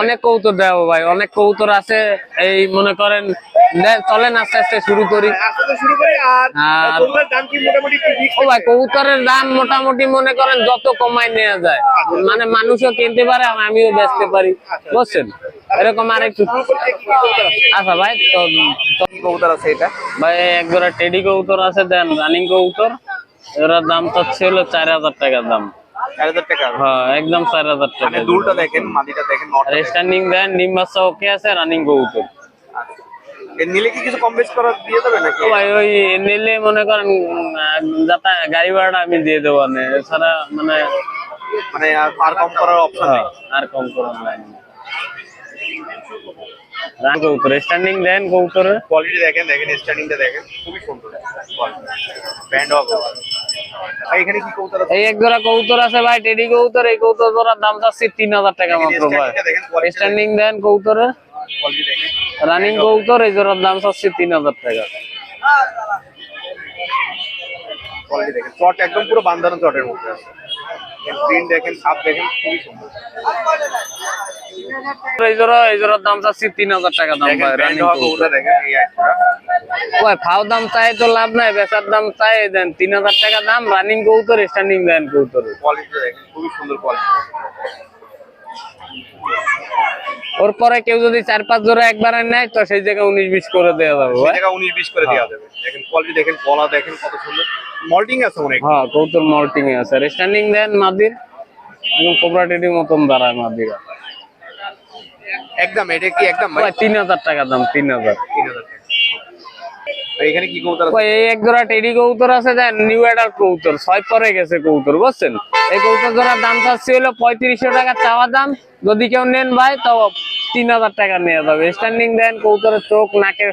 অনেক কবুতর দেবো ভাই, অনেক কবুতর আছে। এই মনে করেন চলেন আস্তে আস্তে শুরু করি। ও ভাই কবুতরের দাম মোটামুটি মনে করেন যত কমায় নেওয়া যায়, মানে মানুষও কিনতে পারে আমিও বেচতে পারি, বুঝছেন? এরকম আরেকটু আচ্ছা ভাই। তো কবুতর আছে এটা ভাই একজোড়া টেডি কবুতর আছে, দেন রানিং কবুতর। এর দাম তো ছিল 4000 টাকা দাম। 4000 টাকা? হ্যাঁ একদম 4000 টাকা। দুলটা দেখেন, মাদিটা দেখেন, স্ট্যান্ডিং দেন, ডিম বাচ্চা ওকে আছে, রানিং কবুতর। নিলে কি কিছু কম বেশ করা দিয়ে দেবে নাকি? ভাই ওই নিলে মনে করেন যাতা গাড়ি ভাড়া আমি দিয়ে দেবো, এছাড়া মানে মানে আর কম করার অপশন নেই। আর কম করার নাই। রান কবুতর স্ট্যান্ডিং দেন, কবুতরের কোয়ালিটি দেখেন, স্ট্যান্ডিংটা দেখেন, খুবই সুন্দর ব্যান্ড অফ। এখানে কি কবুতর আছে? এই এক জোড়া কবুতর আছে ভাই, টেডি কবুতর। এই কবুতর জোড়ার দাম যাচ্ছে 3000 টাকা মাত্র ভাই। স্ট্যান্ডিং দেন কবুতরের, রানিং কবুতর। এই জোড়ার দাম যাচ্ছে 3000 টাকা। কোয়ালিটি দেখেন, চট একদম পুরো বান্দানো চটের মধ্যে আছে। প্রিন্ট দেখেন, সাপ দেখেন, খুবই সুন্দর। এই জোড়ার দাম যাচ্ছে 3000 টাকা দাম ভাই। রানিং কবুতর দেখেন, এই একটা ওই ফাও দাম চাই তো লাভ নাই, বেচার দাম চাই দেন 3000 টাকা দাম। রানিং কবুতর, স্ট্যান্ডিং দেন কবুতর। কোয়ালিটি দেখেন, খুবই সুন্দর কোয়ালিটি। ওর পরে কেউ যদি 4-5 জোড়া একবারে নেয় তো সেই জায়গায় 19-20 করে দেওয়া যাবে। সেই জায়গায় 19-20 করে দেওয়া যাবে। দেখেন কোয়ালিটি দেখেন, গলা দেখেন কত সুন্দর, মল্টিং আছে অনেক। হ্যাঁ কবুতর মল্টিং এ আছে। স্ট্যান্ডিং দেন মাদির, এবং কোবরা টেডির মতন দাঁড়ায় মাদিরা। একদম এটা কি একদম ভাই? 3000 টাকা দাম। 3000। এখানে কি কবুতর আছে? এই এক জোড়া টেডি কবুতর আছে, দেন নিউ অ্যাডাল্ট কবুতর, 6 পরে গেছে কবুতর, বুঝছেন? এই কবুতর জোড়ার দাম চাচ্ছি হলো 3500 টাকা চাওয়া দাম। যদি কেউ নেন ভাই তো 3000 টাকা নিয়ে যাবে। স্ট্যান্ডিং দেন কবুতরের, চোখ নাকের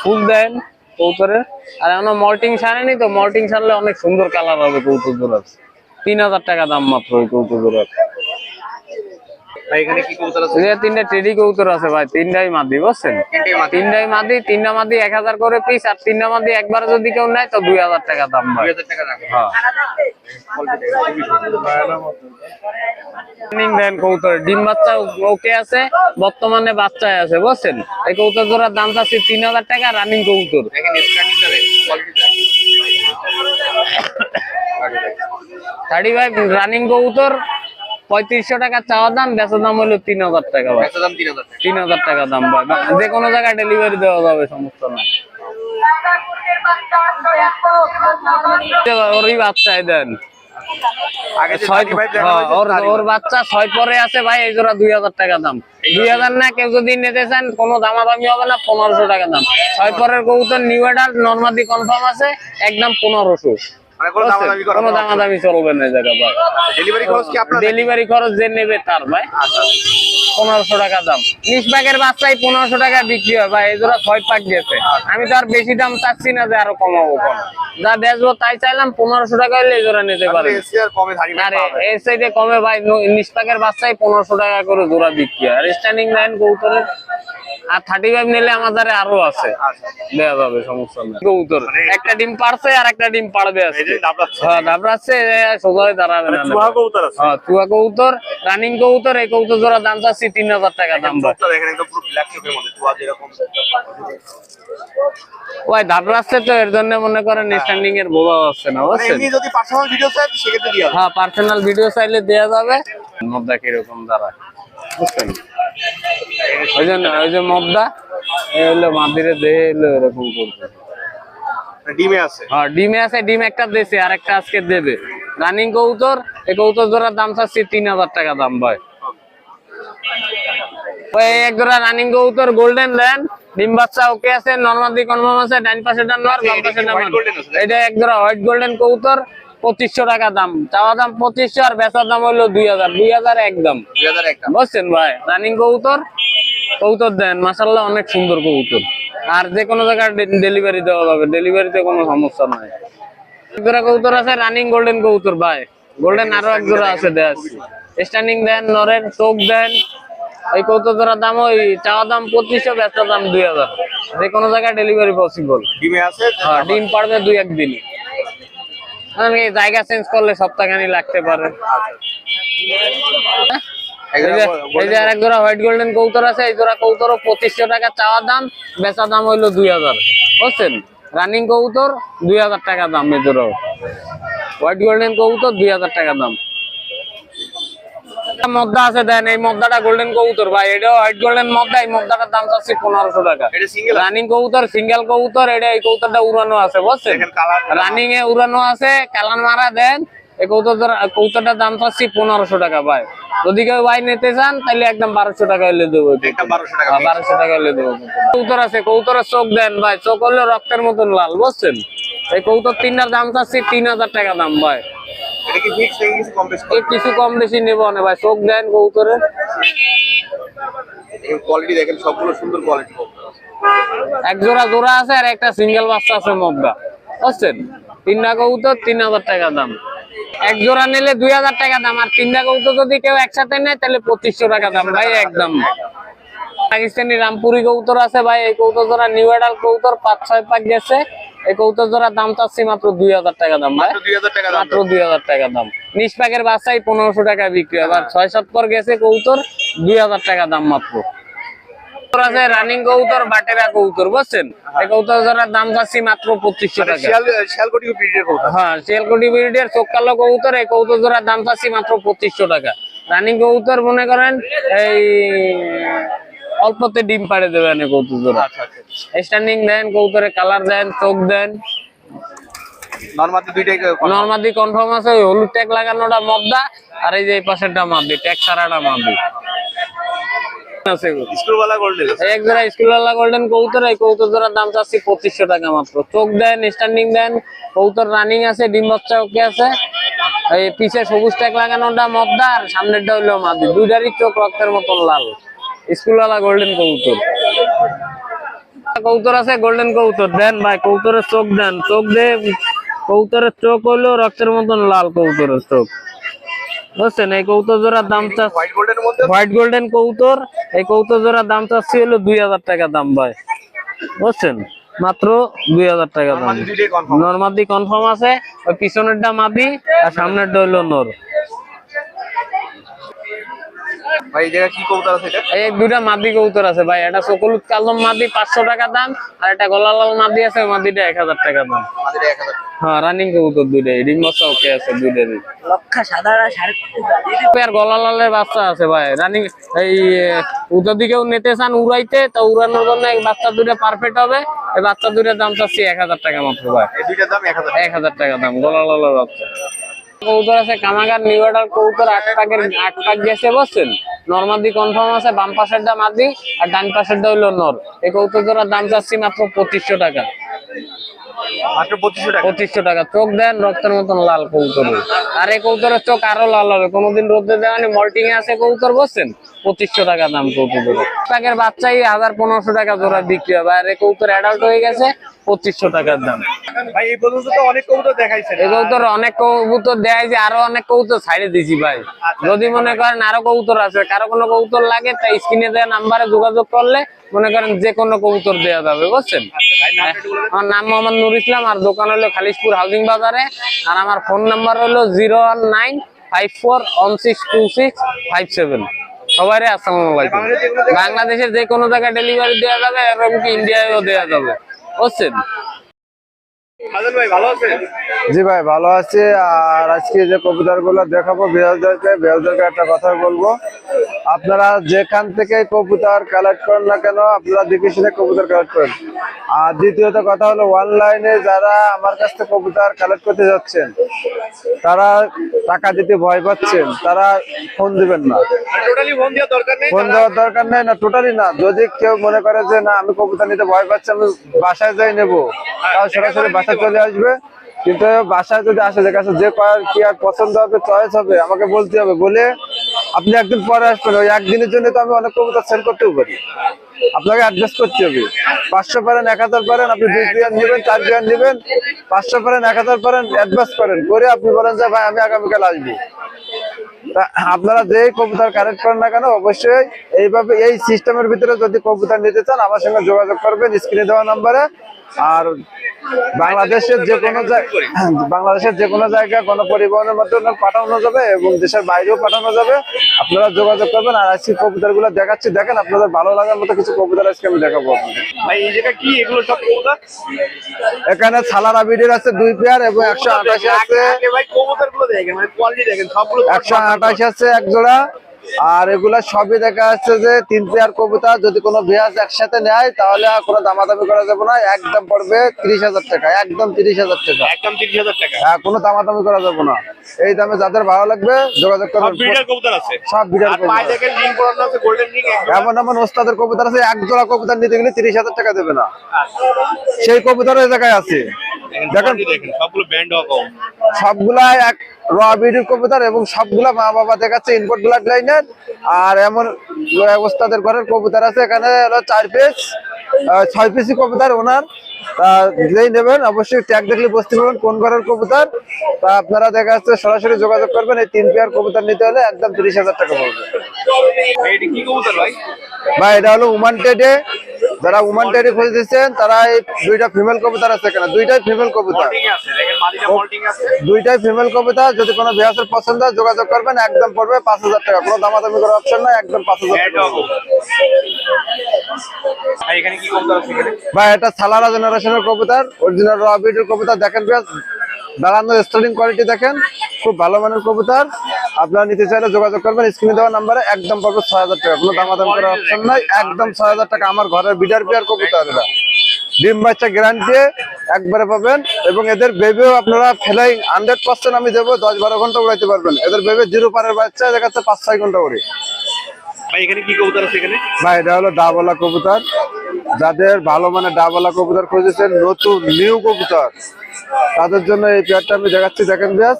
ফুল দেন কবুতরের। আর এখন মল্টিং সারেনি তো, মল্টিং সারলে অনেক সুন্দর কালার হবে কবুতর জোড়ার। 3000 টাকা দাম মাত্র ওই কবুতর জোড়ার। এখানে কি কবুতর আছে? 3টা টেডি কবুতর আছে ভাই, 3টাই মাদি, বুঝছেন? 3টাই মাদি। 3টা মাদি 1000 করে পিস, আর 3টা মাদি একবার যদি কেউ নেয় তো 2000 টাকা দাম ভাই। 2000 টাকা রাখে। হ্যাঁ দেন কবুতর, ডিম বাচ্চা ওকে আছে, বর্তমানে বাচ্চায় আছে, বুঝছেন? এই কবুতর জোড়ার দাম চাচ্ছি 3000 টাকা। রানিং কবুতর। দেখেন স্ট্যান্ডিংটা দেখেন, কোয়ালিটি দেখেন। 35 রানিং কবুতর, 3500 টাকা চাওয়া দাম, বেচার দাম হলো 3000 টাকা ভাই। বেচা দাম 3000 টাকা। 3000 টাকা দাম ভাই, যে কোনো জায়গায় ডেলিভারি দেওয়া যাবে, সমস্যা নাই। ওরই বাচ্চায় দেন, আগে যে ছয়, দাদি ভাই দেখা হয়েছে, ওর বাচ্চা 6 পরে আছে ভাই। এই জোড়া 2000 টাকা দাম। 2000 না, কেউ যদি নিতে চান কোনো দামাদামি হবে না, 1500 টাকা দাম। 6 পরের কবুতর, নিউ অ্যাডাল্ট, নরমাদি কনফার্ম আছে, একদম 1500। মানে কোনো দামাদামি করা কোনো দামাদামি চলবে না এই জায়গা ভাই। ডেলিভারি খরচ কি আপনার? ডেলিভারি খরচ যে নেবে তার ভাই। 1500 টাকা দাম। নিষ্পাকের বাচ্চাই 1500 টাকা বিক্রি হয় ভাই। এই জোড়া 6 পাক গেছে। আমি তো আর বেশি দাম চাচ্ছি না যে আরো কমাবো, কম যা বেচবো তাই চাইলাম। 1500 টাকা হলে এই জোড়া নিতে পারে। আরে এই সাইডে কমে ভাই, নিষ্পাকের বাচ্চাই 1500 টাকা করে জোড়া বিক্রি হয়। আর স্ট্যান্ডিং লাইন কবুতরের আর 35 নিলে আমাদের আরো আছে, দেওয়া যাবে, সমস্যা নেই। কবুতর একটা ডিম পারছে আর একটা ডিম পারবে আছে। হ্যাঁ দাবড়াচ্ছে, সোজা হয়ে দাঁড়াবে না। চুয়া কবুতর আছে। হ্যাঁ চুয়া কবুতর, রানিং কবুতর। এই কবুতর জোড়া দাম চাচ্ছি 3000 টাকা দাম ভাই। দেখেন একদম পুরো ব্ল্যাক চোখের মধ্যে, চুয়া যেরকম। ওই দাবড়াচ্ছে তো, এর জন্য মনে করেন স্ট্যান্ডিং এর বোঝা যাচ্ছে না, বুঝছেন? এমনি যদি পার্সোনাল ভিডিও চাই সেক্ষেত্রে দেওয়া যাবে। হ্যাঁ পার্সোনাল ভিডিও চাইলে দেওয়া যাবে। মদ্দা কিরকম দাঁড়ায়, বুঝছেন? ওই যে মদ্দা হলো মাদিরে দেহে এলো এরকম করবে। ডিমে আছে? হ্যাঁ ডিমে আছে, ডিম একটা দিয়েছে আর একটা আজকে দেবে। রানিং কবুতর। এই কবুতর জোড়ার দাম চাচ্ছি 3000 টাকা দাম ভাই। ওই এক জোড়া রানিং কবুতর, গোল্ডেন ল্যান্ড, ডিম বাচ্চা ওকে আছে, নরমাদি কনফার্ম আছে, ডান পাশে ডান নর, বাম পাশে ডান নর। এটা এক জোড়া হোয়াইট গোল্ডেন কবুতর, 2500 টাকা দাম। চাওয়া দাম 2500 আর বেচার দাম হলো 2000। 2000 একদম, 2000 একদম, বুঝছেন ভাই? রানিং কবুতর, কবুতর দেন মাশাআল্লাহ, অনেক সুন্দর কবুতর। আর যে কোনো জায়গায় ডেলিভারি দেওয়া যাবে, ডেলিভারিতে কোনো সমস্যা নাই। এক জোড়া কবুতর আছে রানিং গোল্ডেন কবুতর ভাই। গোল্ডেন আরো এক জোড়া আছে, দেন স্ট্যান্ডিং দেন, নরের চোখ দেন। এই কবুতর জোড়ার দাম ওই চাওয়া দাম 2500, বেচার দাম 2000। যে কোনো জায়গায় ডেলিভারি পসিবল। ডিমে আছে? হ্যাঁ ডিম পারবে 2-1 দিনই। জায়গা চেঞ্জ করলে সপ্তাহখানি লাগতে পারে। এই যে আরেক জোড়া হোয়াইট গোল্ডেন কবুতর আছে, এই জোড়া কবুতর 2500 টাকা চাওয়া দাম, বেচা দাম হইলো 2000, বুঝছেন? রানিং কবুতর 2000 টাকা দাম, এই জোড়া হোয়াইট গোল্ডেন কবুতর 2000 টাকা দাম। মদ্দা আছে দেন, এই মদ্দাটা গোল্ডেন কবুতর ভাই, এটা হোয়াইট গোল্ডেন মদ্দা, এই মদ্দাটার দাম চাচ্ছি 1500 টাকা। এটা সিঙ্গেল রানিং কবুতর, সিঙ্গেল কবুতর, এটা এই কবুতরটা উড়ানো আছে, বুঝছেন? রানিং এ উড়ানো আছে, কালার মারা দেন। এই কবুতরটার দাম চাচ্ছি 1500 টাকা ভাই। যদি কেউ ভাই নিতে চান তাহলে একদম 1200 টাকা হলে দেবো, 1200 টাকা হলে দেবো। কবুতর আছে, কবুতরের চোখ দেন ভাই, চোখ হলে রক্তের মতন লাল, বুঝছেন? এই কবুতর তিনটার দাম চাচ্ছি 3000 টাকা দাম ভাই। এটা কি ফিক্স নাকি কিছু কম বেশি? কিছু কম বেশি নেবো না ভাই, চোখ দেন কবুতরের। এই কোয়ালিটি দেখেন, সবগুলো সুন্দর কোয়ালিটি। এক জোড়া জোড়া আছে আর একটা সিঙ্গেল বাচ্চা আছে মদ্দা, বুঝছেন? তিনটা কবুতর 3000 টাকা দাম। এক জোড়া নিলে 2000 টাকা দাম, আর তিনটা কবুতর যদি কেউ একসাথে নেয় তাহলে 2500 টাকা দাম ভাই একদম। পাকিস্তানি রামপুরি কবুতর আছে ভাই, এই কবুতর জোড়া নিউ এডাল কবুতর 5-6 পাক গেছে। এই কবুতর জোড়ার দাম চাচ্ছি মাত্র 2000 টাকা দাম ভাই, মাত্র 2000 টাকা দাম। নিজ পাকের বাচ্চাই 1500 টাকা বিক্রি হয়, আর 6-7 পর গেছে কবুতর 2000 টাকা দাম মাত্র। আছে রানিং কবুতর বাটেরা কবুতর, বুঝছেন? এই কবুতর জোড়ার দাম চাচ্ছি মাত্র 2500 টাকা। শিয়ালকোটি ব্রিডের কবুতর, হ্যাঁ শিয়ালকোটি ব্রিডের চোখ কালো কবুতর, এই কবুতর জোড়ার দাম চাচ্ছি মাত্র 2500 টাকা। রানিং কবুতর মনে করেন এই অল্পতে ডিম পাড়ে দেবেন এই কবুতর জোড়া। স্ট্যান্ডিং দেন, কবুতরের কালার দেন, চোখ দেন। নরমাদি দুইটাই নরমাদি কনফার্ম আছে, ওই হলুদ ট্যাগ লাগানোটা মদ্দা, আর এই যে এই পাশেরটা মাদি, ট্যাগ ছাড়াটা মাদি আছে। স্কুলওয়ালা গোল্ডেন, এক জোড়া স্কুলওয়ালা গোল্ডেন কবুতর, এই কবুতর জোড়ার দাম চাচ্ছি 2500 টাকা মাত্র। চোখ দেন, স্ট্যান্ডিং দেন, কবুতর রানিং আছে, ডিম বাচ্চা ওকে আছে। এই পিছে সবুজ ট্যাগ লাগানোটা মদ্দা, আর সামনেরটা হইলো মাদি, দুইটারই চোখ রক্তের মতন লাল। স্কুলওয়ালা গোল্ডেন কবুতর। কবুতর আছে গোল্ডেন কবুতর দেন ভাই, কবুতরের চোখ দেন, চোখ দিয়ে কবুতরের চোখ হইলো রক্তের মতন লাল কবুতরের চোখ, বুঝছেন? এই কবুতর জোড়ার দাম চাচ্ছি হোয়াইট গোল্ডের মধ্যে, হোয়াইট গোল্ডেন কবুতর, এই কবুতর জোড়ার দাম চাচ্ছি হলো 2000 টাকা দাম ভাই, বুঝছেন? মাত্র 2000 টাকা দাম। দুইটাই কনফার্ম। নরমাদি কনফার্ম আছে, ওই পিছনেরটা মাদি আর সামনেরটা হইলো নর। ভাই এই জায়গা কি কবুতর আছে এটা? এই দুইটা মাদি কবুতর আছে ভাই, এটা সকলুত কালদম মাদি 500 টাকা দাম, আর একটা গলা লাল মাদি আছে, মাদিটা 1000 টাকা দাম। আমাদের 1000 হ্যাঁ রানিং কবুতর দুইটাই, ডিম বাচ্চা ওকে আছে দুইটারই। লক্ষা সাদারা 3.5 আর গলা লালের বাচ্চা আছে ভাই রানিং। এই যদি কেউ নিতে চান উড়াইতে, তা উড়ানোর জন্য এই বাচ্চা দুইটা পারফেক্ট হবে। এই বাচ্চা দুইটার দাম চাচ্ছি 1000 টাকা মাত্র ভাই, এই দুইটার দাম 1000। 1000 টাকা দাম গলা লালের বাচ্চা। কবুতর আছে কামাগার নিউ অর্ডার কবুতর, 8 পাক গেছে, বুঝছেন? নরমাদি কনফার্ম আছে, বাম পাশেরটা মাদি আর ডান পাশেরটা হইলো নর। এই কবুতর জোড়ার দাম চাচ্ছি মাত্র 2500 টাকা, মাত্র 2500 টাকা। 2500 টাকা। চোখ দেন রক্তের মতন লাল কবুতর, আর এই কবুতরের চোখ আরো লাল হবে, কোনোদিন রোদে দেওয়ানি, মল্টিং এ আছে কবুতর, বুঝছেন? 2500 টাকা দাম কবুতর। পাকের বাচ্চাই 1500 টাকা জোড়া বিক্রি হবে, আর এই কবুতর অ্যাডাল্ট হয়ে গেছে 2500 টাকার দাম। ভাই এই পর্যন্ত তো অনেক কবুতর দেখাইছেন, এই কবুতর অনেক কবুতর দেয় যে, আরো অনেক কবুতর ছাইড়ে দিছি ভাই। যদি মনে করেন আরো কবুতর আছে, কারো কোনো কবুতর লাগে, তাই স্ক্রিনে দেওয়া নাম্বারে যোগাযোগ করলে মনে করেন যে কোনো কবুতর দেওয়া যাবে, বুঝছেন? আমার নাম মোহাম্মদ নুর ইসলাম, আর দোকান হলো খালিশপুর হাউজিং বাজারে, আর আমার ফোন নাম্বার হলো 01954162657। সবাই আসসালামু আলাইকুম। বাংলাদেশের যে কোনো জায়গায় ডেলিভারি দেওয়া যাবে, এবং কি ইন্ডিয়ায়ও দেওয়া যাবে, বুঝছেন? হাসান ভাই ভালো আছেন? জি ভাই ভালো আছি। আর আজকে যে কবুতর গুলো দেখাবো বিহারদেরকে একটা কথা বলবো, আপনারা যেখান থেকে কবুতর কালেক্ট করেন না কেন, আপনারা দেখে শুনে কবুতর কালেক্ট করেন। আর দ্বিতীয়ত কথা হলো, অনলাইনে যারা আমার কাছ থেকে কবুতর কালেক্ট করতে যাচ্ছেন, তারা টাকা দিতে ভয় পাচ্ছেন, তারা ফোন দিবেন না। টোটালি ফোন দেওয়ার দরকার নেই, ফোন দেওয়ার দরকার নেই না, টোটালি না। যদি কেউ মনে করে যে না আমি কবুতর নিতে ভয় পাচ্ছি, আমি বাসায় যাই নেবো, তাও সরাসরি বাসায় চলে আসবে। কিন্তু বাসায় যদি আসে, যে কাছে যে কি আর পছন্দ হবে, চয়েস হবে, আমাকে বলতে হবে। বলে আপনি একদিন পরে আসবেন, ওই একদিনের জন্য তো আমি অনেক কবুতর সেল করতেও পারি। আপনাকে অ্যাডজাস্ট করতে হবে। 500 পারেন, 1000 পারেন, আপনি 2 বিয়ার নেবেন, 4 বিয়ার নেবেন, 500 পারেন, 1000 পারেন, অ্যাডভান্স করেন, করে আপনি বলেন যে ভাই আমি আগামীকাল আসবো। আপনারা যে কবুতর কালেক্ট করেন না কেন, অবশ্যই এইভাবে এই সিস্টেমের ভিতরে যদি কবুতর নিতে চান, আমার সঙ্গে যোগাযোগ করবেন স্ক্রিনে দেওয়া নাম্বারে। আর বাংলাদেশের যে কোনো বাংলাদেশের যে কোনো জায়গায় গণপরিবহনের মাধ্যমে পাঠানো যাবে এবং দেশের বাইরেও পাঠানো যাবে। আপনারা যোগাযোগ করবেন। আর আজকে কবুতর গুলো দেখাচ্ছি, দেখেন আপনাদের ভালো লাগার মতো কিছু কবুতর আজকে আমি দেখাবো আপনাদের। ভাই এই জায়গা কি এগুলো সব কবুতর? এখানে ছালার আবিডের আছে 2 পেয়ার এবং 128 আছে। আগে ভাই কবুতর গুলো দেখেন, মানে কোয়ালিটি দেখেন সবগুলো 128 আছে এক জোড়া। আর এগুলা সবই দেখা যাচ্ছে যে 3 পেয়ার কবুতর। যদি কোনো ভিউয়ার্স একসাথে নেয় তাহলে আর কোনো দামাদামি করা যাবে না, একদম পড়বে 30,000 টাকা, একদম 30,000 টাকা, একদম 30,000 টাকা। হ্যাঁ, কোনো দামাদামি করা যাবে না। এই দামে যাদের ভালো লাগবে যোগাযোগ সব করবেন। ব্রিডার কবুতর আছে, সব বিড়াল আর পায়ে কবুতর। দেখেন রিং পরানো আছে, গোল্ডেন রিং। এমন এমন ওস্তাদের কবুতর আছে, এক জোড়া কবুতর নিতে গেলে 30,000 টাকা দেবে না, সেই কবুতর এই জায়গায় আছে। দেখেন দেখেন সবগুলো ব্যান্ড হওয়া কম। সবগুলাই এক র বিডির কবুতর এবং সবগুলা মা বাবা দেখাচ্ছে ইনপুট ব্লাড লাইনের। আর এমন ওস্তাদের ঘরের কবুতর আছে, এখানে হলো 4 পিস 6 পিসি কবুতর ওনার। যেই নেবেন অবশ্যই ট্যাগ দেখলে বুঝতে পারবেন কোন ঘরের কবুতর। তা আপনারা দেখা যাচ্ছে সরাসরি যোগাযোগ করবেন। এই 3 পেয়ার কবুতর নিতে হলে একদম 30,000 টাকা পড়বে। এটা কি কবুতর ভাই? ভাই এটা হলো উমান টেডে। যারা উমান টেডে খুঁজতেছেন তারা এই 2টা ফিমেল কবুতর আছে, এখানে 2টাই ফিমেল কবুতর, মল্টিং আছে, দেখেন মাদিটা মল্টিং আছে। 2টাই ফিমেল কবুতর। যদি কোনো ভিউয়ার্সের পছন্দ হয় যোগাযোগ করবেন, একদম পড়বে 5,000 টাকা, কোনো দামাদামি করার অপশন নাই, একদম 5,000 ব্যান্ড টাকা হওয়া কম। ভাই এখানে কি কবুতর আছে এখানে? ভাই এটা সালারা জেনারেশনের কবুতর, অরিজিনাল র বিটের কবুতর। দেখেন বেশ দাঁড়ানোর স্টার্টিং কোয়ালিটি দেখেন, খুব ভালো মানের কবুতর। আপনারা নিতে চাইলে যোগাযোগ করবেন স্ক্রিনে দেওয়া নাম্বারে, একদম পড়বে 6,000 টাকা, কোনো দামাদামি করার অপশন নাই, একদম 6,000 টাকা। আমার ঘরের বিডার পেয়ার কবুতর, এরা ডিম বাচ্চা গ্যারান্টি একবারে পাবেন। এবং এদের বেবিও আপনারা ফেলাই 100% আমি দেবো, 10-12 ঘন্টা উড়াইতে পারবেন। এদের বেবি 0 পারের বাচ্চা দেখাচ্ছে 5-6 ঘন্টা উড়ে। ভাই এখানে কি কবুতর আছে এখানে? ভাই এটা হলো ডাবলা কবুতর। যাদের ভালো মানে ডাবলা কবুতর খুঁজেছেন, নতুন নিউ কবুতর, তাদের জন্য এই পেয়ারটা আমি দেখাচ্ছি, দেখেন ব্যাস।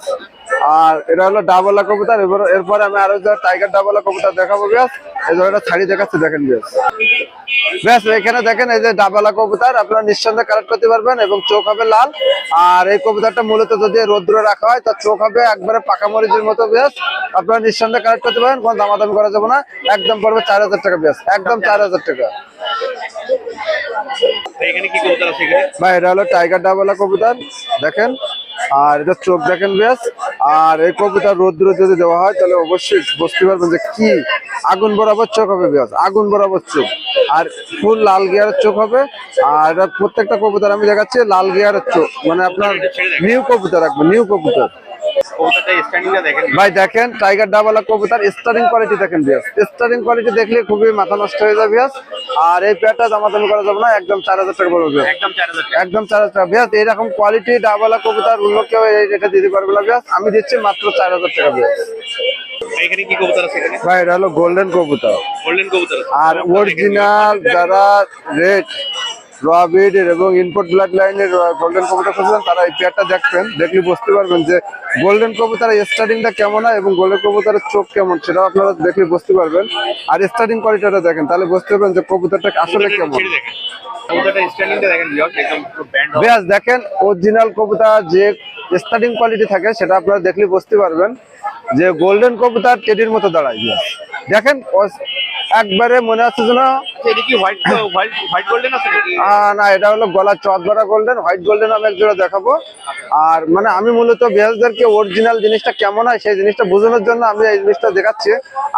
আর এটা হলো ডাবলা কবুতর। এরপরে আমি আরো টাইগার ডাবলা কবুতর দেখাবো ব্যাস। এই ধরনের ছাড়ি দেখাচ্ছি, দেখেন ব্যাস। ব্যাস এখানে দেখেন এই যে ডাবলা কবুতর, আপনারা নিঃসন্দেহে কালেক্ট করতে পারবেন এবং চোখ হবে লাল। আর এই কবুতরটা মূলত যদি রোদ্রে রাখা হয় তার চোখ হবে একবারে পাকা মরিচের মতো ব্যাস। আপনারা নিঃসন্দেহে কালেক্ট করতে পারেন, কোনো দামাদামি করা যাবে না, একদম পড়বে 4,000 টাকা ব্যাস, একদম 4,000 টাকা। ভাই এখানে কি কবুতর আছে এখানে? ভাই এটা হলো টাইগার ডাবলা কবুতর, দেখেন। আর এটা চোখ দেখেন ব্যাস। আর এই কবুতর রোদ্র যদি দেওয়া হয় তাহলে অবশ্যই বুঝতে পারবেন যে কি আগুন বরাবর চোখ হবে ব্যাস, আগুন বরাবর চোখ। আর ফুল লাল গিয়ারের চোখ হবে। আর এটা প্রত্যেকটা কবুতর আমি দেখাচ্ছি লাল গিয়ারের চোখ, মানে আপনার নিউ কবুতর, একবার নিউ কবুতর। কবুতরটা স্ট্যান্ডিংটা দেখেন ভাই দেখেন টাইগার ডাবলা কবুতর স্টারিং কোয়ালিটি দেখেন বিয়াস, স্টারিং কোয়ালিটি দেখলে খুবই মাথা নষ্ট হয়ে যাবে বিয়াস। আর এই পেয়ারটা দামাদামি করা যাবে না, একদম 4,000 টাকা পড়বে বিয়াস, একদম 4,000 টাকা। একদম 4,000 টাকা বিয়াস। এইরকম কোয়ালিটি ডাবলা কবুতর অন্য কেউ এই রেটে দিতে পারবে না বিয়াস, আমি দিচ্ছি মাত্র 4,000 টাকা বিয়াস। ভাই এখানে কি কবুতর আছে এখানে? ভাই এটা হলো গোল্ডেন কবুতর। গোল্ডেন কবুতর আছে। আর অরিজিনাল যারা রেড রবিড এবং ইনপুট ব্লাড লাইনের গোল্ডেন কবুতর খুঁজছেন তারা এই পেয়ারটা দেখবেন, দেখলে বুঝতে পারবেন যে গোল্ডেন কবুতরের স্টার্টিংটা কেমন হয় এবং গোল্ডেন কবুতরের চোখ কেমন, সেটাও আপনারা দেখলে বুঝতে পারবেন। আর স্টার্টিং কোয়ালিটিটা দেখেন, তাহলে বুঝতে পারবেন যে কবুতরটা আসলে কেমন। কবুতরটা স্ট্যান্ডিংটা দেখেন ভিউয়ার্স, একদম পুরো ব্যান্ড হবে। বেশ দেখেন অরিজিনাল কবুতর যে স্টার্টিং কোয়ালিটি থাকে সেটা আপনারা দেখলে বুঝতে পারবেন যে গোল্ডেন কবুতর টেডির মতো দাঁড়ায়। দেখেন একবারে মনে হচ্ছে যেন এটা কি হোয়াইট হোয়াইট গোল্ডেন আছে নাকি? না, এটা হলো গলা চওড়া গোল্ডেন, হোয়াইট গোল্ডেন আমি এক জোড়া দেখাবো। আর মানে আমি মূলত বিহারদেরকে অরিজিনাল জিনিসটা কেমন হয় সেই জিনিসটা বোঝানোর জন্য আমি এই জিনিসটা দেখাচ্ছি।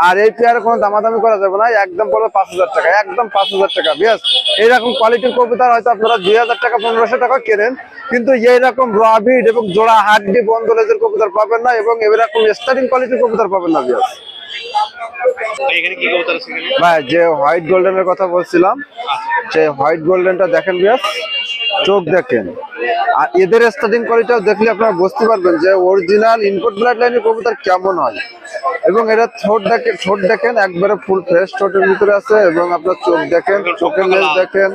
আর এই পেয়ারে কোনো দামাদামি করা যাবে না, একদম পড়বে 5,000 টাকা, একদম 5,000 টাকা বিয়াস। এইরকম কোয়ালিটির কবুতর হয়তো আপনারা 2,000 টাকা 1,500 টাকা কেনেন, কিন্তু এইরকম রবিড এবং জোড়া হাড্ডি বন্ধ লেজের কবুতর পাবেন না এবং এরকম স্টার্টিং কোয়ালিটির কবুতর পাবেন না বিয়াস। ভাই এখানে কি কবুতর আছে এখানে? ভাই যে হোয়াইট গোল্ডেনের কথা বলছিলাম, সেই হোয়াইট গোল্ডেনটা দেখেন বিয়াস, চোখ দেখেন। আর এদের স্টার্টিং কোয়ালিটিও দেখলে আপনারা বুঝতে পারবেন যে অরিজিনাল ইনপুট ব্লাড লাইনের কবুতর কেমন হয়। এবং এটা ঠোঁট দেখেন একবারে ফুল ফ্রেশ ঠোঁটের ভিতরে আছে এবং আপনার চোখ দেখেন, চোখের লেজ দেখেন,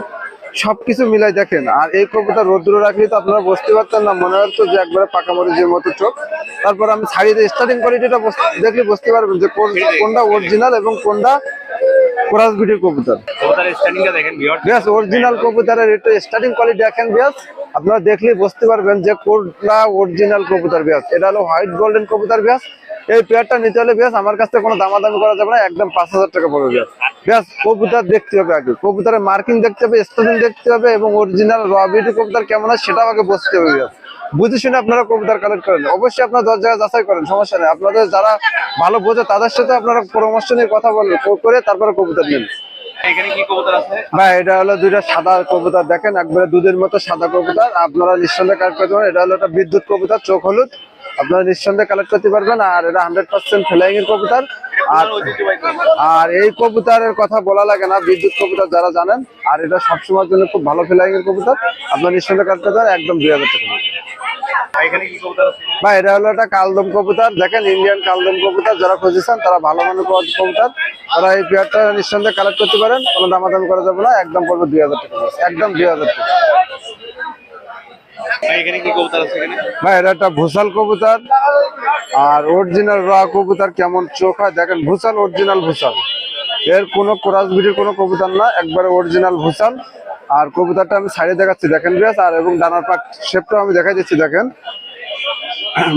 সবকিছু মিলাই দেখেন। আর এই কবুতর রোদ্র রাখলে তো আপনারা বুঝতে পারতেন না, মনে হতো যে একবারে পাকা মরিচের মতো চোখ। তারপর আমি ছাড়িয়ে স্টার্টিং কোয়ালিটিটা দেখলে বুঝতে পারবেন যে কোনটা অরিজিনাল এবং কোনটা কোরাস বিটির কবুতর। কবুতরের স্ট্যান্ডিংটা দেখেন ভিউয়ার্স, বেশ অরিজিনাল কবুতরের একটু স্টার্টিং কোয়ালিটি দেখেন বেশ, আপনারা দেখলেই বুঝতে পারবেন যে কোনটা অরিজিনাল কবুতর বেশ। এটা হলো হোয়াইট গোল্ডেন কবুতর বেশ। এই পেয়ারটা নিতে হলে বেশ আমার কাছ থেকে কোনো দামাদামি করা যাবে না, একদম 5,000 টাকা পড়বে বেশ। ব্যাস কবুতর দেখতে হবে আগে, কবুতরের মার্কিং দেখতে হবে, স্টোরিং দেখতে হবে এবং অরিজিনাল র বিউটি কবুতর কেমন হয় সেটাও আগে বুঝতে হবে। ব্যাস বুঝে শুনে আপনারা কবুতর কালেক্ট করেন। অবশ্যই আপনারা 10 জায়গায় যাচাই করেন, সমস্যা নেই। আপনাদের যারা ভালো বোঝে তাদের সাথে আপনারা পরামর্শ নিয়ে কথা বলবেন, করে তারপরে কবুতর নেন। এখানে কি কবুতর আছে? ভাই এটা হলো দুইটা সাদা কবুতর, দেখেন একবারে দুধের মতো সাদা কবুতর, আপনারা নিঃসন্দেহে কালেক্ট করতে পারেন। এটা হলো একটা বিদ্যুৎ কবুতর, চোখ হলুদ, আপনারা নিঃসন্দেহে কালেক্ট করতে পারবেন। আর এটা 100% ফ্লাইং এর কবুতর। আর আর এই কবুতরের কথা বলা লাগে না, বিদ্যুৎ কবুতর যারা জানেন। আর এটা সবসময়ের জন্য খুব ভালো ফ্লাইং এর কবুতর, আপনারা নিঃসন্দেহে কালেক্ট করতে পারেন, একদম 2000 টাকা। এখানে কি কবুতর আছে? ভাই এটা হলো একটা কালদম কবুতর, দেখেন ইন্ডিয়ান কালদম কবুতর, যারা খুঁজেছেন তারা ভালো মানের কবুতর, তারা এই পেয়ারটা নিঃসন্দেহে কালেক্ট করতে পারেন, কোনো দামাদামি করা যাবে না, একদম পড়বে 2000 টাকা, একদম 2000 টাকা। এখানে কি কবুতর আছে? এখানে ভাই এটা একটা ভুসাল কবুতর, আর অরিজিনাল র কবুতর কেমন চোখ হয় দেখেন, ভুসাল, অরিজিনাল ভুসাল, এর কোনো ক্রস ব্রিডের কোনো কবুতর না, একবারে অরিজিনাল ভুসাল। আর কবুতরটা আমি সাইডে দেখাচ্ছি দেখেন বেশ, আর এবং ডানার পাক শেপটাও আমি দেখাই দিচ্ছি দেখেন,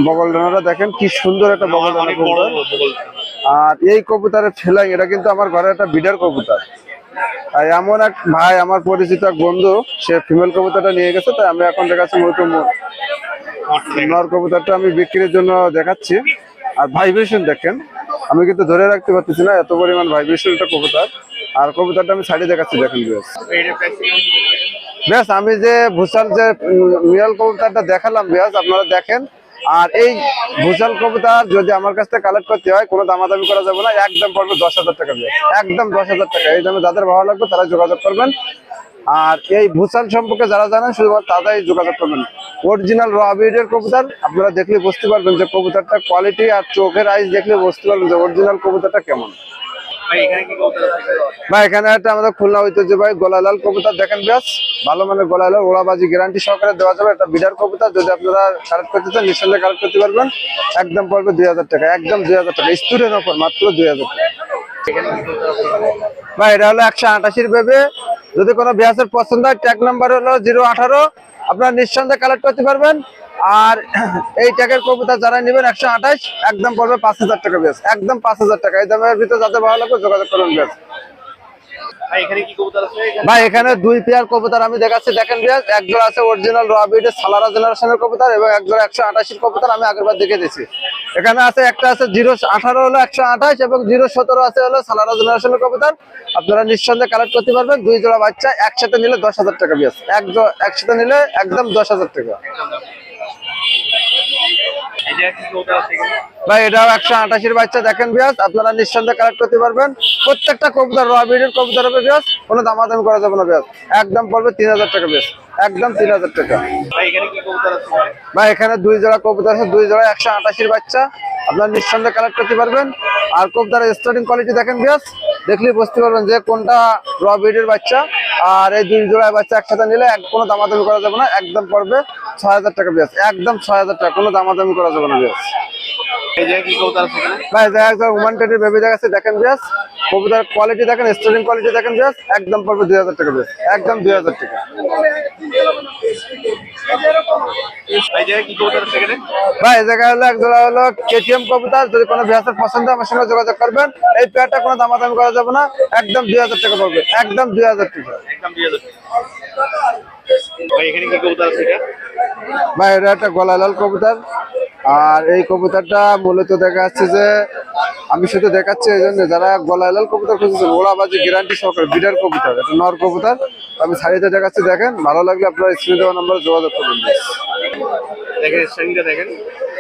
বগল ডানাটা দেখেন কি সুন্দর একটা বগল ডানা অনেক বড় কবুতর। বগল। আর এই কবুতরের ফেলাই, এটা কিন্তু আমার ঘরে একটা বিডার কবুতর। আর এমন এক ভাই আমার পরিচিত এক বন্ধু, সে ফিমেল কবুতরটা নিয়ে গেছে, তাই আমি এখন দেখাচ্ছি মূলত নর কবুতরটা আমি বিক্রির জন্য দেখাচ্ছি। আর ভাইব্রেশন দেখেন, আমি কিন্তু ধরে রাখতে পারতেছি না, এত পরিমাণ ভাইব্রেশন একটা কবুতর। আর কবুতরটা আমি সাইডে দেখাচ্ছি দেখেন বেশ। এটার প্রাইস বেশ আমি যে ভুসাল যে মিয়াল কবুতরটা দেখালাম বেশ, আপনারা দেখেন। আর এই ভুসাল কবুতর যদি আমার কাছ থেকে কালেক্ট করতে হয়, কোনো দামাদামি করা যাবে না, একদম পড়বে 10,000 টাকা বেশ, একদম 10,000 টাকা। এই দামে যাদের ভালো লাগবে তারা যোগাযোগ করবেন। আর এই ভুসাল সম্পর্কে যারা জানেন শুধুমাত্র তারাই যোগাযোগ করবেন। অরিজিনাল র বিডের কবুতর আপনারা দেখলে বুঝতে পারবেন যে কবুতরটা কোয়ালিটি, আর চোখের আইস দেখলে বুঝতে পারবেন যে অরিজিনাল কবুতরটা কেমন। এখানে কি কবুতর আছে? ভাই এখানে একটা আমাদের খুলনা ঐতিহ্যবাহী গলালাল কবুতর দেখেন বেশ, ভালো মানের গলালাল, ওড়াবাজি গ্যারান্টি সহকারে দেওয়া যাবে। একটা বিডার কবুতর, যদি আপনারা কালেক্ট করতে চান নিঃসন্দেহে কালেক্ট করতে পারবেন, একদম পড়বে 2000 টাকা, একদম 2000 টাকা, স্টুডেন্ট অফার, মাত্র 2000 টাকা। এখানে কি কবুতর আছে? ভাই এটা হলো 188 বেবে, যদি কোনো বিয়াসের পছন্দ হয় ট্যাগ নাম্বার হলো 018, আপনারা নিঃসন্দেহে কালেক্ট করতে পারবেন। আর এই ট্যাগের কবুতর যারা নেবেন 128, একদম পড়বে 5000 টাকা বেশ, একদম 5000 টাকা। এই দামের ভিতরে যাদের ভালো লাগবে যোগাযোগ করুন বেশ। এখানে কি কবুতর আছে? ভাই এখানে দুই পেয়ার কবুতর আমি দেখাচ্ছি দেখেন বেশ, একজোড়া আছে অরিজিনাল র বিডের সালারা জেনারেশনের কবুতর এবং একজোড়া 188 কবুতর আমি আগেরবার দেখে দিয়েছি। এখানে আছে একটা আছে 018 হলো 128 এবং 017 আছে হলো সালারা জেনারেশনের কবুতর। আপনারা নিঃসন্দেহে কালেক্ট করতে পারবেন, দুই জোড়া বাচ্চা একসাথে নিলে 10,000 টাকা বেশ, একসাথে নিলে একদম 10,000 টাকা। এটা কি কবুতর আছে? এখানে ভাই এটাও 188 বাচ্চা দেখেন বিয়াস, আপনারা নিঃসন্দেহে কালেক্ট করতে পারবেন। প্রত্যেকটা কবুতর র বিডের কবুতর হবে বিয়াস, কোনো দামাদামি করা যাবে না বিয়াস, একদম পড়বে 3000 টাকা বেশ, একদম 3000 টাকা। এখানে কি কবুতর আছে? ভাই এখানে দুই জোড়া কবুতর আছে, দুই জোড়া 188 বাচ্চা, আপনারা নিঃসন্দেহে কালেক্ট করতে পারবেন। আর কবুতরের স্টার্টিং কোয়ালিটি দেখেন বিয়াস, দেখলে বুঝতে পারবেন যে কোনটা র বিডের বাচ্চা। আর এই দুই জোড়া বাচ্চা একসাথে নিলে কোনো দামাদামি করা যাবে না, একদম পড়বে 6000 টাকা বিয়াস, একদম 6000 টাকা, কোনো দামাদামি করা যাবে না বিয়াস। এই যে কি কবুতর আছে? এখানে ভাই দেখা ওমান টেটের বেবি দেখাচ্ছে দেখেন বিয়াস, কবুতরের কোয়ালিটি দেখেন, স্টার্টিং কোয়ালিটি দেখেন বিয়াস, একদম পড়বে 2000 টাকা বিয়াস, একদম 2000 টাকা। এই যে কি কবুতর আছে? এখানে ভাই এই জায়গায় হলো একজোড়া হলো কেটিএম কবুতর, যদি কোনো বিয়াসের পছন্দ হয় আমার সঙ্গে যোগাযোগ করবেন। এই পেয়ারটা কোনো দামাদামি করা যাবে না, একদম 2000 টাকা পড়বে, একদম 2000 টাকা। একদম 2000 টাকা। এখানে কি কবুতর আছে? এটা ভাই এটা একটা গলালাল কবুতর। আর এই কবুতরটা মূলত দেখা যাচ্ছে যে আমি শুধু দেখাচ্ছি এই জন্য, যারা গলালাল কবুতর খুঁজেছেন ওড়াবাজি গ্যারান্টি সহকারে বিডার কবুতর, এটা নর কবুতর, আমি সাইডে দেখাচ্ছি দেখেন, ভালো লাগলে আপনারা স্ক্রিনে দেওয়া নাম্বারে যোগাযোগ করবেন। দেখেন, স্ট্যান্ডিংটা দেখেন।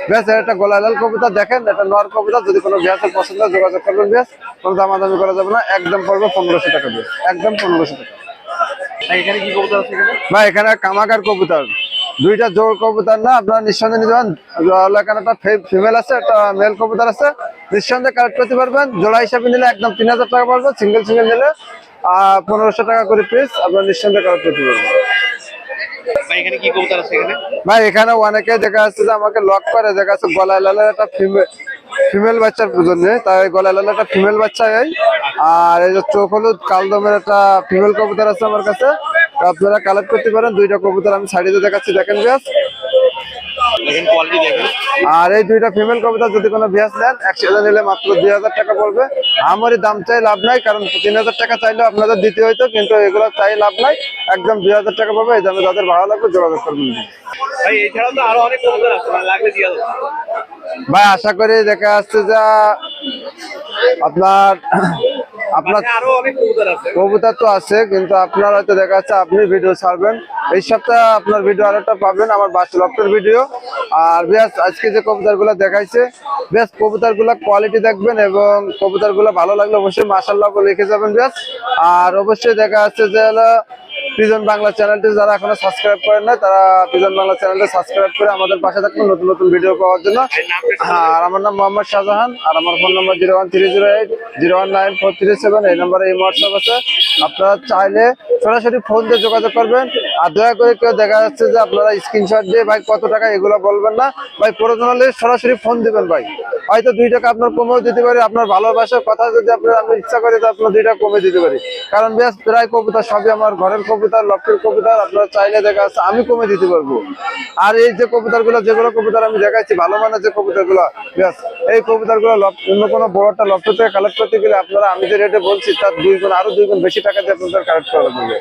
বেশ একটা গলালাল কবুতর দেখেন, এটা নর কবুতর, যদি কোনো বিয়াসের পছন্দ হয় যোগাযোগ করবেন বেশ, কোনো দামাদামি করা যাবে না, একদম পড়বে 1500 টাকা বেশ, একদম 1500 টাকা। এখানে কি কবুতর আছে? এখানে ভাই এখানে কামাকার কবুতর, দুইটা জোড় কবুতর না, আপনারা নিঃসন্দেহে নিতে পারেন। এখানে একটা ফিমেল আছে, একটা মেল কবুতর আছে, নিঃসন্দেহে কালেক্ট করতে পারবেন। জোড়া হিসাবে নিলে একদম 3000 টাকা পড়বে, সিঙ্গেল সিঙ্গেল নিলে 1500 টাকা করে পিস, আপনারা নিঃসন্দেহে কালেক্ট করতে পারবেন। এখানে কি কবুতর আছে? এখানে ভাই এখানে অনেকে দেখা যাচ্ছে যে আমাকে লক করে, দেখা যাচ্ছে গলায় লালের একটা ফিমেল বাচ্চার জন্য, তাই গলায় লালের একটা ফিমেল বাচ্চা। আর এই যে চোখ হলুদ কালদমের একটা ফিমেল কবুতর আছে আমার কাছে, আপনারা কালেক্ট করতে পারেন। দুইটা কবুতর আমি সাইডে দেখাচ্ছি দেখেন বেশ, দেখেন কোয়ালিটি দেখেন। আর এই দুইটা ফিমেল কবুতর যদি কোনো ভিউয়ার্স নেন একসাথে নিলে মাত্র 2000 টাকা পড়বে। আমারই দাম চাই লাভ নাই, কারণ 3000 টাকা চাইলেও আপনাদের দিতে হইতো, কিন্তু এগুলো চাই লাভ নাই, একদম 2000 টাকা পাবে। এই দামে যাদের ভালো লাগবে যোগাযোগ করবেন। ভাই এছাড়াও তো আরো অনেক কবুতর আছে, মানে লাগলে দিয়ে দেবো। ভাই আশা করি দেখা যাচ্ছে যে আপনার আরো অনেক কবুতর আছে। কবুতর তো আছে, কিন্তু আপনার হয়তো দেখা যাচ্ছে আপনি ভিডিও ছাড়বেন, এই সপ্তাহে আপনার ভিডিও আরেকটা পাবেন আমার লফটের ভিডিও। আর বেশ আজকে যে কবুতর গুলা দেখাইছে, বেশ কবুতর গুলা কোয়ালিটি দেখবেন এবং কবুতর গুলা ভালো লাগলে অবশ্যই মাশাআল্লাহ বলে লিখে যাবেন বেশ। আর অবশ্যই দেখা যাচ্ছে যে হলো পিজন বাংলা চ্যানেলটি যারা এখনো সাবস্ক্রাইব করেন না, তারা পিজন বাংলা চ্যানেলটি সাবস্ক্রাইব করে আমাদের পাশে থাকবেন নতুন নতুন ভিডিও পাওয়ার জন্য। আর আমার নাম মোহাম্মদ শাহজাহান, আর আমার ফোন নম্বর 01308019437। এই নম্বরে এই হোয়াটসঅ্যাপ আছে, আপনারা চাইলে সরাসরি ফোন দিয়ে যোগাযোগ করবেন। আর দয়া করে কেউ দেখা যাচ্ছে যে আপনারা স্ক্রিনশট দিয়ে ভাই কত টাকা এগুলো বলবেন না ভাই, প্রয়োজন হলে সরাসরি ফোন দিবেন ভাই। হয়তো 2 টাকা আপনার কমেও দিতে পারি, আপনার ভালোবাসার কথা যদি আমি ইচ্ছা করি তো আপনার 2 টাকা কমে দিতে পারি, কারণ বেশ প্রায় কবুতর সবই আমার ঘরের কবুতর, লফটের কবুতর, আপনারা চাইলে দেখা যাচ্ছে আমি কমে দিতে পারবো। আর এই যে কবুতর গুলো, যেগুলো কবুতর আমি দেখাচ্ছি ভালো মানের যে কবুতর গুলো, বেশ এই কবুতর গুলো অন্য কোনো বড় একটা লফট থেকে কালেক্ট করতে গেলে আপনারা আমি যে রেটে বলছি তার 2 গুণ আরো 2 গুণ বেশি টাকা দিয়ে আপনাদের কালেক্ট করা লাগবে।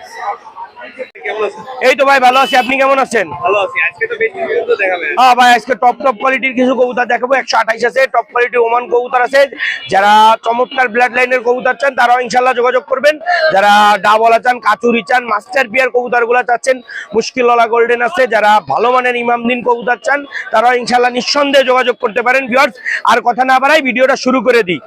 কেমন আছেন? এই তো ভাই ভালো আছি, আপনি কেমন আছেন? ভালো আছি। আজকে তো বেশি কবুতর দেখাবেন। হ্যাঁ ভাই, আজকে টপ কোয়ালিটির কিছু কবুতর দেখাবো। 128 আছে, টপ কোয়ালিটি ওমান কবুতর আছে। যারা চমৎকার ব্লাড লাইনের কবুতর চান তারাও ইনশাল্লাহ যোগাযোগ করবেন। যারা ডাবলা চান, কাচুরি চান, মাস্টার পিয়ার কবুতর গুলা চাচ্ছেন, মুশকিলওয়ালা গোল্ডেন আছে, যারা ভালো মানের ইমামদিন কবুতর চান তারাও ইনশাল্লাহ নিঃসন্দেহে যোগাযোগ করতে পারেন। ভিউয়ার্স, আর কথা না বাড়াই ভিডিওটা শুরু করে দিই।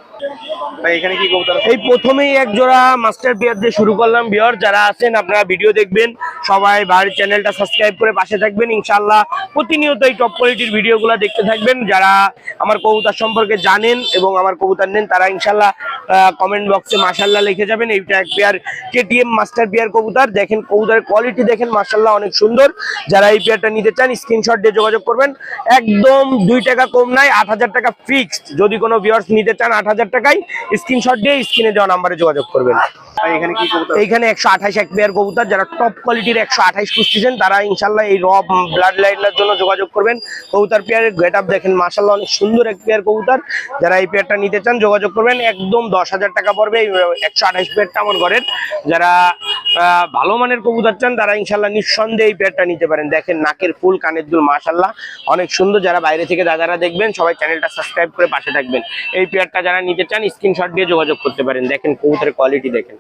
ভাই এখানে কি কবুতর আছে? এই প্রথমেই এক জোড়া মাস্টার পিয়ার দিয়ে শুরু করলাম। ভিউয়ার যারা আছেন আপনারা ভিডিও দেখবেন, সবাই ভাইয়ের চ্যানেলটা সাবস্ক্রাইব করে পাশে থাকবেন। ইনশাআল্লাহ প্রতিনিয়ত এই টপ কোয়ালিটির ভিডিওগুলো দেখতে থাকবেন। যারা আমার কবুতর সম্পর্কে জানেন এবং আমার কবুতর নেন তারা ইনশাআল্লাহ কমেন্ট বক্সে মাশাআল্লাহ লিখে যাবেন। এইটা এক পেয়ার কেটিএম মাস্টার পিয়ার কবুতর, দেখেন কবুতরের কোয়ালিটি দেখেন মাশাআল্লাহ অনেক সুন্দর। যারা এই পেয়ারটা নিতে চান স্ক্রিনশট দিয়ে যোগাযোগ করবেন। একদম 2 টাকা কম নাই, 8000 টাকা ফিক্সড। যদি কোনো ভিউয়ার্স নিতে চান 8000 টাকায় স্ক্রিনশট দিয়ে স্ক্রিনে দেওয়া নাম্বারে যোগাযোগ করবেন। ভাই এখানে কি কবুতর? এইখানে 128 এক পেয়ার কবুতর, যারা টপ কোয়ালিটির 128 খুঁজতেছেন তারা ইনশাল্লাহ এই র ব্লাড লাইনের জন্য যোগাযোগ করবেন। কবুতর পেয়ারের গেট আপ দেখেন মাশাআল্লাহ অনেক সুন্দর এক পেয়ার কবুতর। যারা এই পেয়ারটা নিতে চান যোগাযোগ করবেন। একদম 10,000 টাকা পড়বে এই 128 পেয়ারটা আমার ঘরের। যারা ভালো মানের কবুতর চান তারা ইনশাল্লাহ নিঃসন্দেহে এই পেয়ারটা নিতে পারেন। দেখেন নাকের ফুল, কানের দুল মাশাআল্লাহ অনেক সুন্দর। যারা বাইরে থেকে দাদারা দেখবেন সবাই চ্যানেলটা সাবস্ক্রাইব করে পাশে থাকবেন। এই পেয়ারটা যারা নিতে চান স্ক্রিনশট দিয়ে যোগাযোগ করতে পারেন। দেখেন কবুতরের কোয়ালিটি দেখেন।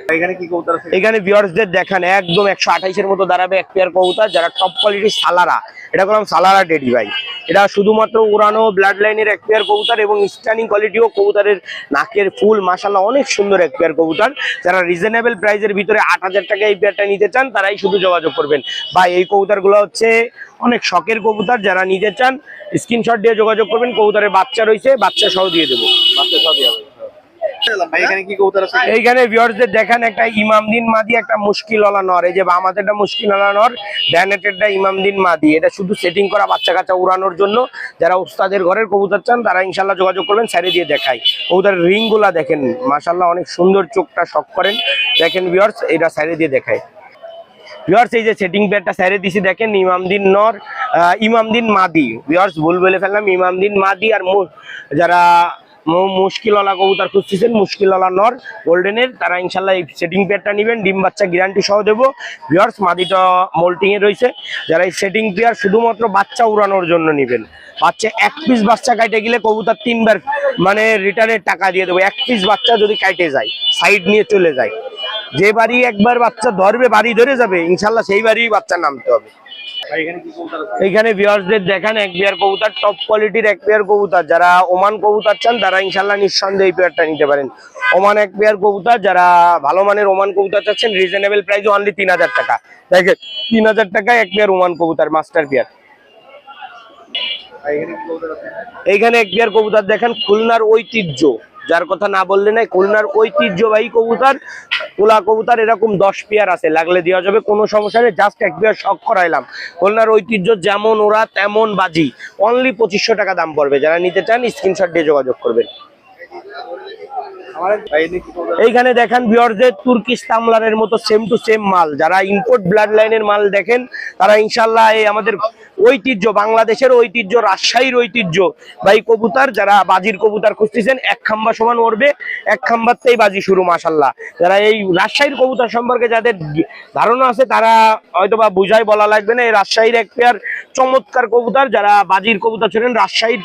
ভাই এখানে কি কবুতর আছে? এখানে ভিউয়ার্সদের দেখান একদম 128 এর মতো দাঁড়াবে এক পেয়ার কবুতর, যারা টপ কোয়ালিটির সালারা, এটা করলাম সালারা ডেডি ভাই। এটা শুধুমাত্র উড়ানো ব্লাড লাইনের এক পেয়ার কবুতর এবং স্টানিং কোয়ালিটিও কবুতরের নাকের ফুল মাশাআল্লাহ অনেক সুন্দর এক পেয়ার কবুতর। যারা রিজনেবল প্রাইসের ভিতরে 8000 টাকা এই পেয়ারটা নিতে চান তারাই শুধু যোগাযোগ করবেন ভাই। এই কবুতরগুলো হচ্ছে অনেক শখের কবুতর, যারা নিতে চান স্ক্রিনশট দিয়ে যোগাযোগ করবেন। কবুতরের বাচ্চা রয়েছে, বাচ্চা সহ দিয়ে দেবো। বাচ্চা সব দিয়ে হবে। ভাই এখানে কি কবুতর আছে? এইখানে ভিউয়ার্সদের দেখেন একটা ইমামদিন মাদি, একটা মুশকিলওয়ালা নর। এই যে বাম হাতেরটা মুশকিলওয়ালা নর, ডান হাতেরটা ইমামদিন মাদি। এটা শুধু সেটিং করা বাচ্চা কাচ্চা উড়ানোর জন্য। যারা উস্তাদের ঘরের কবুতর চান তারা ইনশাল্লাহ যোগাযোগ করবেন। সাইডে দিয়ে দেখাই কবুতরের রিং গুলা দেখেন মাশাআল্লাহ অনেক সুন্দর, চোখটা শখ করেন। দেখেন ভিউয়ার্স, এটা সাইডে দিয়ে দেখায়। ভিউয়ার্স এই যে সেটিং প্যাডটা সাইডে দিছি দেখেন, ইমামদিন নর, ইমামদিন মাদি। ভিউয়ার্স ভুল বলে ফেললাম, ইমামদিন মাদি। আর যারা মুশকিলওয়ালা কবুতর খুঁজতেছেন, মুশকিলওয়ালা নর গোল্ডেনের, তারা ইনশাল্লাহ এই সেটিং প্যাডটা নেবেন। ডিম বাচ্চা গ্যারান্টি সহ দেবো। ভিউয়ার্স মাদিটা মোল্টিং এ রয়েছে। যারা এই সেটিং পেয়ার শুধুমাত্র বাচ্চা উড়ানোর জন্য নেবেন, বাচ্চা 1 পিস বাচ্চা কাটে গেলে কবুতর 3 বার মানে রিটার্নের টাকা দিয়ে দেবো। 1 পিস বাচ্চা যদি কাটে যায়, সাইড নিয়ে চলে যায়, যে বাড়ি একবার বাচ্চা ধরবে, বাড়ি ধরে যাবে ইনশাল্লাহ সেই বাড়ি বাচ্চা নামতে হবে। ভাই এখানে কি কবুতর আছে? এইখানে ভিউয়ার্সদের দেখেন এক পেয়ার কবুতর, টপ কোয়ালিটির এক পেয়ার কবুতর। যারা ওমান কবুতর চান তারা ইনশাল্লাহ নিঃসন্দেহে এই পেয়ারটা নিতে পারেন। ওমান এক পেয়ার কবুতর, যারা ভালো মানের ওমান কবুতর চাচ্ছেন রিজনেবল প্রাইস অনলি 3000 টাকা। দেখেন 3000 টাকায় এক পেয়ার ওমান কবুতর মাস্টার পেয়ার। ভাই এখানে কি কবুতর আছে? এইখানে এক পেয়ার কবুতর দেখেন, খুলনার ঐতিহ্য, যার কথা না বললে নাই, খুলনার ঐতিহ্যবাহী কবুতর, পোলা কবুতর এরকম 10 পেয়ার আছে, লাগলে দেওয়া যাবে, কোনো সমস্যা নেই। জাস্ট এক পেয়ার শখ করাইলাম। খুলনার ঐতিহ্য যেমন ওরা তেমন বাজি, অনলি 2500 টাকা দাম পড়বে। যারা নিতে চান স্ক্রিনশট দিয়ে যোগাযোগ করবেন। ভাই এখানে কি কবুতর? এইখানে দেখেন ভিউয়ারদের তুর্কিশ তামলারের মতো সেম টু সেম মাল, যারা ইম্পোর্ট ব্লাড লাইনের মাল দেখেন তারা ইনশাল্লাহ এই আমাদের ঐতিহ্য, বাংলাদেশের ঐতিহ্য, রাজশাহীর ঐতিহ্য ভাই কবুতর, যারা বাজির কবুতর খুঁজতেছেন এক খাম্বা সমান উড়বে, এক খাম্বাতেই বাজি শুরু মাশাল্লাহ। যারা এই রাজশাহীর কবুতর সম্পর্কে যাদের ধারণা আছে তারা হয়তোবা বুঝাই বলা লাগবে না, এই রাজশাহীর এক পেয়ার চমৎকার কবুতর, যারা বাজির কবুতর ছিলেন রাজশাহীর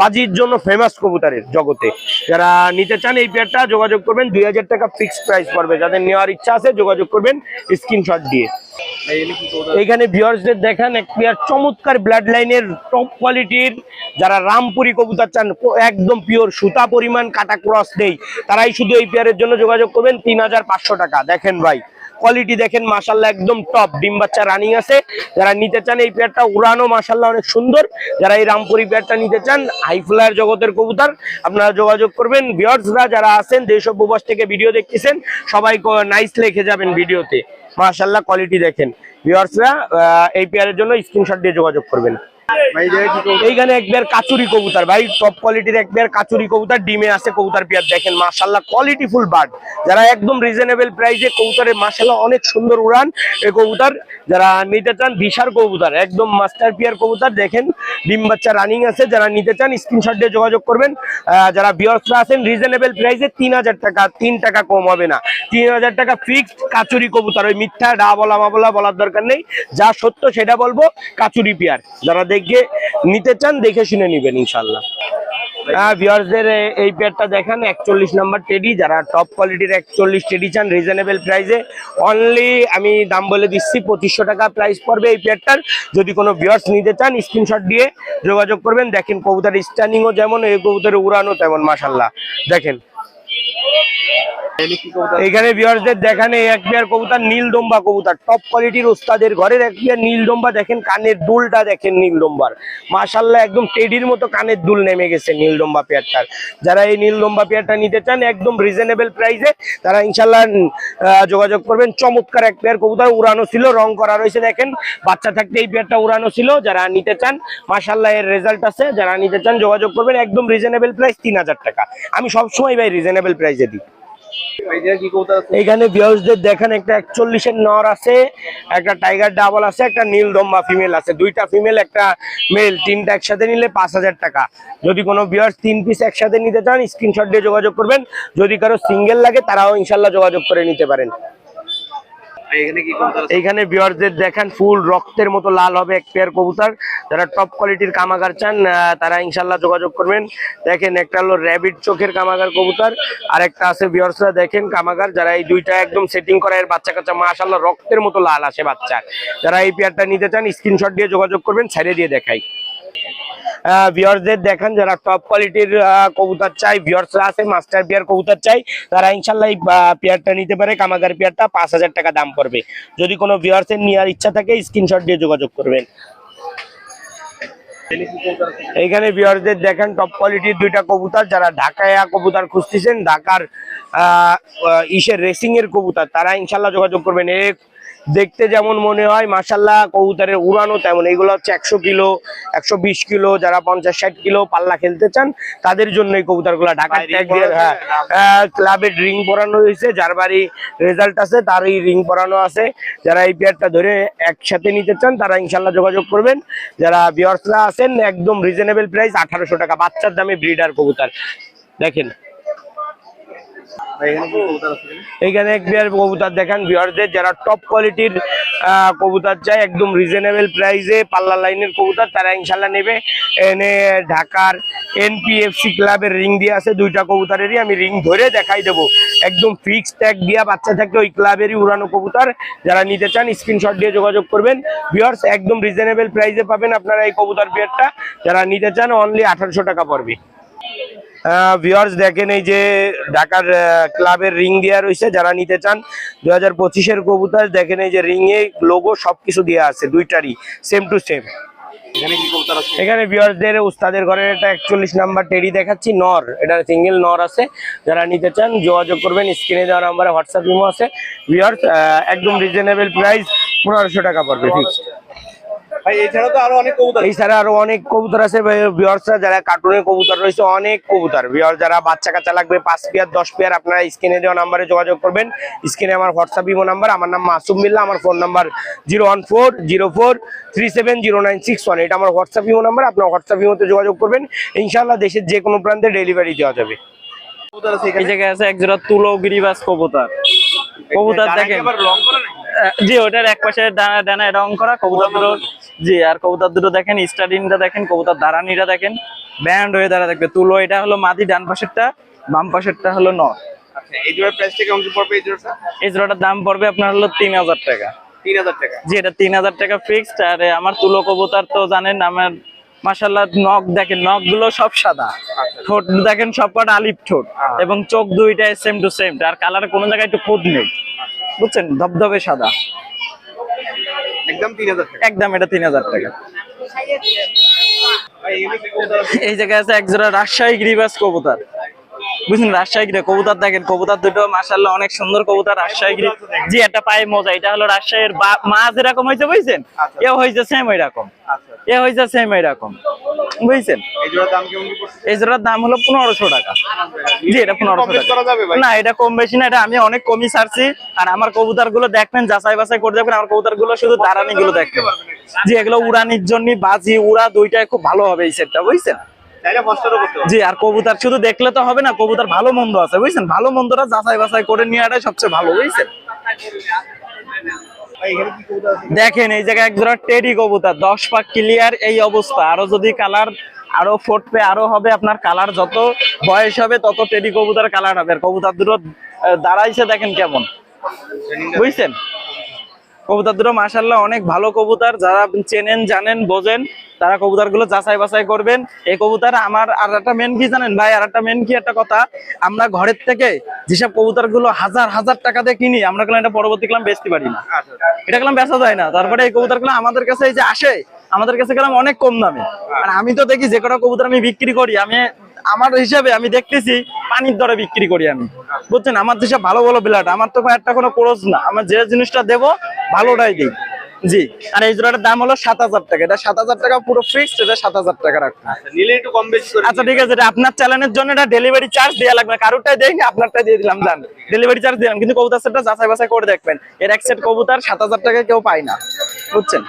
বাজির জন্য ফেমাস কবুতরের জগতে, যারা নিতে চান এই পেয়ারটা যোগাযোগ করবেন। 2000 টাকা ফিক্সড প্রাইস পড়বে, যাদের নেওয়ার ইচ্ছা আছে যোগাযোগ করবেন স্ক্রিনশট দিয়ে। ভাই এখানে কি কবুতর? এইখানে ভিউয়ার্সদের দেখেন এক পেয়ার চমৎকার ব্লাড লাইনের টপ কোয়ালিটির, যারা রামপুরি কবুতর চান একদম পিওর সুতা পরিমাণ কাটা ক্রস নেই, তারাই শুধু এই পেয়ারের জন্য যোগাযোগ করবেন। 3500 টাকা। দেখেন ভাই কোয়ালিটি দেখেন মাশাল্লাহ একদম টপ, ডিম বাচ্চা রানিং আছে। যারা নিতে চান এই পেয়ারটা উড়ানো মাশাল্লাহ অনেক সুন্দর, যারা এই রামপুরি পেয়ারটা নিতে চান হাই ফ্লায়ার জগতের কবুতর আপনারা যোগাযোগ করবেন। ভিউয়ার্সরা যারা আছেন দেশ ও প্রবাস থেকে ভিডিও দেখতেছেন সবাই নাইস লিখে যাবেন ভিডিওতে, মাশাল্লাহ কোয়ালিটি দেখেন। ভিউয়ার্সরা এই পেয়ারের জন্য স্ক্রিনশট দিয়ে যোগাযোগ করবেন। ভাই এই জায়গায় কি কবুতর? এইখানে একবার কাচুরি কবুতর ভাই, টপ কোয়ালিটির একবার কাচুরি কবুতর, ডিমে আছে কবুতর পেয়ার দেখেন মাশাল্লাহ কোয়ালিটি ফুল বার্ড, যারা একদম রিজনেবল প্রাইসে কবুতরের মাশাল্লাহ অনেক সুন্দর উড়ান এই কবুতর, যারা নিতে চান বিশার কবুতর একদম মাস্টার পেয়ার কবুতর দেখেন, ডিম বাচ্চা রানিং আছে। যারা নিতে চান স্ক্রিনশট দিয়ে যোগাযোগ করবেন। যারা ভিউয়ার্সরা আছেন রিজনেবল প্রাইসে 3000 টাকা, 3 টাকা কম হবে না, 3000 টাকা ফিক্সড কাচুরি কবুতর। ওই মিথ্যা ডা বলা মা বলা বলার দরকার নেই, যা সত্য সেটা বলবো, কাচুরি পেয়ার। যারা দেখে নিতে চান দেখে শুনে নিবেন ইনশাল্লাহ। ভিউয়ার্সদের এই পেয়ারটা দেখেন 41 নাম্বার টেডি, যারা টপ কোয়ালিটির 41 টেডি চান রিজনেবল প্রাইসে, অনলি আমি দাম বলে দিচ্ছি 2500 টাকা প্রাইস পড়বে এই পেয়ারটার। যদি কোনো ভিউয়ার্স নিতে চান স্ক্রিনশট দিয়ে যোগাযোগ করবেন। দেখেন কবুতরের স্ট্যান্ডিংও যেমন, এই কবুতরের উড়ানো তেমন মাশাল্লাহ দেখেন। এখানে কি কবুতর? এখানে ভিউয়ার্সদের দেখেন এই এক পেয়ার কবুতর নীলদম্বা কবুতর, টপ কোয়ালিটির ওস্তাদের ঘরের এক পেয়ার নীলদম্বা। দেখেন কানের দুলটা দেখেন নীলদম্বার মাশাল্লাহ একদম টেডির মতো কানের দুল নেমে গেছে নীলদম্বা পেয়ারটার। যারা এই নীলদম্বা পেয়ারটা নিতে চান একদম রিজনেবল প্রাইসে তারা ইনশাল্লাহ যোগাযোগ করবেন। চমৎকার এক পেয়ার কবুতর, উড়ানো ছিল, রং করা রয়েছে দেখেন, বাচ্চা থাকতে এই পেয়ারটা উড়ানো ছিল। যারা নিতে চান মাশাল্লাহ এর রেজাল্ট আছে, যারা নিতে চান যোগাযোগ করবেন। একদম রিজনেবল প্রাইস 3000 টাকা, আমি সবসময় ভাই রিজনেবল প্রাইসে দিই। এই জায়গায় কি কবুতর আছে? এইখানে ভিউয়ার্সদের দেখেন একটা 41 এর নর আছে, একটা টাইগার ডাবল আছে, একটা নীলদম্বা ফিমেল আছে, দুইটা ফিমেল একটা মেল, তিনটা একসাথে নিলে 5000 টাকা। যদি কোনো ভিউয়ার্স 3 পিস একসাথে নিতে চান স্ক্রিনশট দিয়ে যোগাযোগ করবেন। যদি কারো সিঙ্গেল লাগে তারাও ইনশাল্লাহ যোগাযোগ করে নিতে পারেন। ভাই এখানে কি কবুতর আছে? এইখানে ভিউয়ারদের দেখেন ফুল রক্তের মতো লাল হবে এক পেয়ার কবুতর, যারা টপ কোয়ালিটির কামাগার চান তারা ইনশাল্লাহ যোগাযোগ করবেন। দেখেন একটা হলো র্যাবিট চোখের কামাগার কবুতর, আর একটা আছে ভিউয়ার্সরা দেখেন কামাগার, যারা এই দুইটা একদম সেটিং করা এর বাচ্চা কাচ্চা মাশাআল্লাহ রক্তের মতো লাল আসে বাচ্চা। যারা এই পেয়ারটা নিতে চান স্ক্রিনশট দিয়ে যোগাযোগ করবেন, ছেড়ে দিয়ে দেখাই। ভিউয়ারদের দেখেন যারা টপ কোয়ালিটির কবুতর চাই, ভিউয়ার্সরা আছে মাস্টার পেয়ার কবুতর চাই, তারা ইনশাল্লাহ এই পেয়ারটা নিতে পারে। কামাগার পেয়ারটা 5000 টাকা দাম পড়বে। যদি কোনো ভিউয়ার্সের নেওয়ার ইচ্ছা থাকে স্ক্রিনশট দিয়ে যোগাযোগ করবেন। এইখানে ভিউয়ারদের দেখেন টপ কোয়ালিটির দুইটা কবুতর, যারা ঢাকায় কবুতর খুঁজতেছেন, ঢাকার ইসের রেসিং এর কবুতর, তারা ইনশাল্লাহ যোগাযোগ করবেন। দেখতে যেমন মনে হয় মাশাল্লাহ কবুতরের উড়ানো তেমন। এইগুলো হচ্ছে 100 কিলো 120 কিলো, যারা 50-60 কিলো পাল্লা খেলতে চান তাদের জন্য এই কবুতরগুলো ঢাকার ট্যাগ দিয়ে ক্লাবের রিং পরানো হয়েছে, যার বাড়ি রেজাল্ট আছে তার এই রিং পরানো আছে। যারা এই পেয়ারটা ধরে একসাথে নিতে চান তারা ইনশাল্লাহ যোগাযোগ করবেন। যারা ভিউয়ার্সরা আছেন একদম রিজনেবল প্রাইস 1800 টাকা, বাচ্চার দামে ব্রিডার কবুতর দেখেন। ভাই এখানে কি কবুতর আছে? এইখানে এক পেয়ার কবুতর দেখেন ভিউয়ারদের, যারা টপ কোয়ালিটির কবুতর চাই একদম রিজনেবল প্রাইসে পাল্লা লাইনের কবুতর, তারা ইনশাল্লাহ নেবে। এনে ঢাকার এনপিএফসি ক্লাবের রিং দিয়ে আছে দুইটা কবুতরেরই, আমি রিং ধরে দেখাই দেবো। একদম ফিক্সড ট্যাগ দিয়া বাচ্চা থাকতে ওই ক্লাবেরই উড়ানো কবুতর। যারা নিতে চান স্ক্রিনশট দিয়ে যোগাযোগ করবেন। ভিউয়ার্স একদম রিজনেবল প্রাইসে পাবেন আপনারা এই কবুতর পেয়ারটা। যারা নিতে চান অনলি 1800 টাকা পড়বে। ভিউয়ার্স দেখেন এই যে ঢাকার ক্লাবের রিং দেওয়া রয়েছে, যারা নিতে চান 2025-এর কবুতর দেখেন, এই যে রিং এ লোগো সবকিছু দেওয়া আছে দুইটারই সেম টু সেম। এখানে কি কবুতর আছে? এখানে ভিউয়ার্সদের উস্তাদের ঘরের একটা 41 নাম্বার টেডি দেখাচ্ছি, নর, এটা সিঙ্গেল নর আছে। যারা নিতে চান যোগাযোগ করবেন, স্ক্রিনে দেওয়া নাম্বারে হোয়াটসঅ্যাপ ইমো আছে। ভিউয়ার্স একদম রিজনেবল প্রাইস 1500 টাকা পড়বে ফিক্সড। ভাই এছাড়া তো আরো অনেক কবুতর এই ছাড়া আরো অনেক কবুতর আছে ভিউয়ার্সরা, যারা কার্টুনের কবুতর রয়েছে অনেক কবুতর ভিউয়ার, যারা বাচ্চা কাচ্চা লাগবে 5 পেয়ার 10 পেয়ার আপনারা স্ক্রিনে দেওয়া নাম্বারে যোগাযোগ করবেন। স্ক্রিনে আমার হোয়াটসঅ্যাপ ইমো নাম্বার, আমার নাম মাসুম বিল্লাহ, আমার ফোন নাম্বার 01404370961। এটা আমার হোয়াটসঅ্যাপ ইমো নাম্বার, আপনার হোয়াটসঅ্যাপ ইমোতে যোগাযোগ করবেন। ইনশাআল্লাহ দেশের যে কোনো প্রান্তে ডেলিভারি দেওয়া যাবে। কবুতর আছে এই এখানে। জায়গায় আছে একজোড়া তুলো গিরিবাজ কবুতর। কবুতর ডানা কি দেখেন, আবার রং করা নাকি? জি ওটার এক পাশে ডানা ডানায় রং করা কবুতর দুটো। জি আর কবুতর দুটো দেখেন, স্টার্টিংটা দেখেন, কবুতর দাঁড়ানিটা দেখেন, ব্যান্ড হয়ে দাঁড়া থাকবে। তুলো এটা হলো মাদি, ডান পাশেরটা, বাম পাশেরটা হলো নর। আচ্ছা এই জোড়ার প্রাইসটা কেমন কি পড়বে এই জোড়াটা? এই জোড়াটার দাম পড়বে আপনার হলো 3000 টাকা। 3000 টাকা। জি এটা 3000 টাকা ফিক্সড। আর আমার তুলো কবুতর তো জানেন আমার মাশাআল্লাহ, নখ দেখেন, নখ গুলো সব সাদা, ঠোঁট দেখেন সব কটা আলিপ ঠোঁট, এবং চোখ দুইটাই সেম টু সেম, আর কালার কোনো জায়গায় একটু খুঁত নেই, বুঝছেন, ধবধবে সাদা। একদম 3000 টাকা। একদম এটা 3000 টাকা। ভাই এখানে কি কবুতর আছে? এই জায়গায় আছে একজোড়া রাজশাহী গিরিবাজ কবুতর, বুঝলেন, রাজশাহী গিরি কবুতর দেখেন, কবুতর দুটো মাশাআল্লাহ অনেক সুন্দর কবুতর, রাজশাহী গিরি। জি একটা পায়ে মোজা, এটা হলো রাজশাহীর মা যেরকম হয়েছে বুঝছেন, এও হয়েছে সেম ওই রকম, আচ্ছা এ হয়েছে সেম ওই রকম, বুঝছেন। এই জোড়ার দাম কেমন কি পড়ছে? এই জোড়ার দাম হলো 1500 টাকা। জি এটা 1500 কম বেশ করা যাবে টাকা। ভাই? না এটা কম বেশি না, এটা আমি অনেক কমই ছাড়ছি। আর আমার কবুতর গুলো দেখবেন, যাচাই বাছাই করে দেখবেন, আমার কবুতর গুলো শুধু দাঁড়ানি গুলো দেখবেন। জি এগুলো উড়ানির জন্য, বাজি উড়া দুইটাই খুব ভালো হবে এই সেটটা, বুঝছেন। তাইলে কষ্টটা করতে হবে। জি আর কবুতর শুধু দেখলে তো হবে না, কবুতর ভালো মন্দ আছে বুঝছেন, ভালো মন্দটা যাচাই বাছাই করে নেওয়াটাই সবচেয়ে ভালো, বুঝছেন। ভাই এখানে কি কবুতর আছে? দেখেন এই জায়গায় একজোড়া টেডি কবুতর, 10 পাক ক্লিয়ার এই অবস্থা। আরো যদি কালার আরো ফুটবে আরো হবে, আপনার কালার যত বয়স হবে তত টেডি কবুতর কালার হবে। আর কবুতর দুটো দাঁড়াইছে দেখেন কেমন, বুঝছেন। কবুতর দুটো মাশাআল্লাহ অনেক ভালো কবুতর, যারা চেনেন জানেন বোঝেন তারা কবুতর গুলো যাচাই বাছাই করবেন। এই কবুতর আমার আর একটা মেন কি জানেন ভাই, আর একটা মেন কি একটা কথা, আমরা ঘরের থেকে যেসব কবুতর গুলো হাজার হাজার টাকা দিয়ে কিনি, আমরা কিন্তু এটা পরবর্তী কালাম বেচতে পারি না, আচ্ছা এটা কালাম বেচা যায় না। তারপরে এই কবুতর গুলো আমাদের কাছে এই যে আসে, আমাদের কাছে গেলাম অনেক কম দামে। আর আমি তো দেখি যে কটা কবুতর আমি বিক্রি করি, আমি আমার হিসাবে আমি দেখতেছি পানির দরে বিক্রি করি আমি, বুঝছেন। আমার যেসব ভালো ভালো বিলাট, আমার তো একটা কোনো খরচ না, আমার যে জিনিসটা দেবো ভালোটাই দিই। জি আর এই জোড়াটার দাম হলো 7000 টাকা। এটা 7000 টাকা পুরো ফিক্সড, এটা 7000 টাকা রাখবো। আচ্ছা নিলে একটু কম বেশি করে আচ্ছা ঠিক আছে, এটা আপনার চ্যানেলের জন্য এটা ডেলিভারি চার্জ দেওয়া লাগবে না, কারোরটাই দেয়নি, আপনারটাই দিয়ে দিলাম, জান ডেলিভারি চার্জ দিলাম। কিন্তু কবুতর সেটটা যাচাই বাছাই করে দেখবেন, এর এক সেট কবুতর 7000 টাকায় কেউ পায় না, বুঝছেন।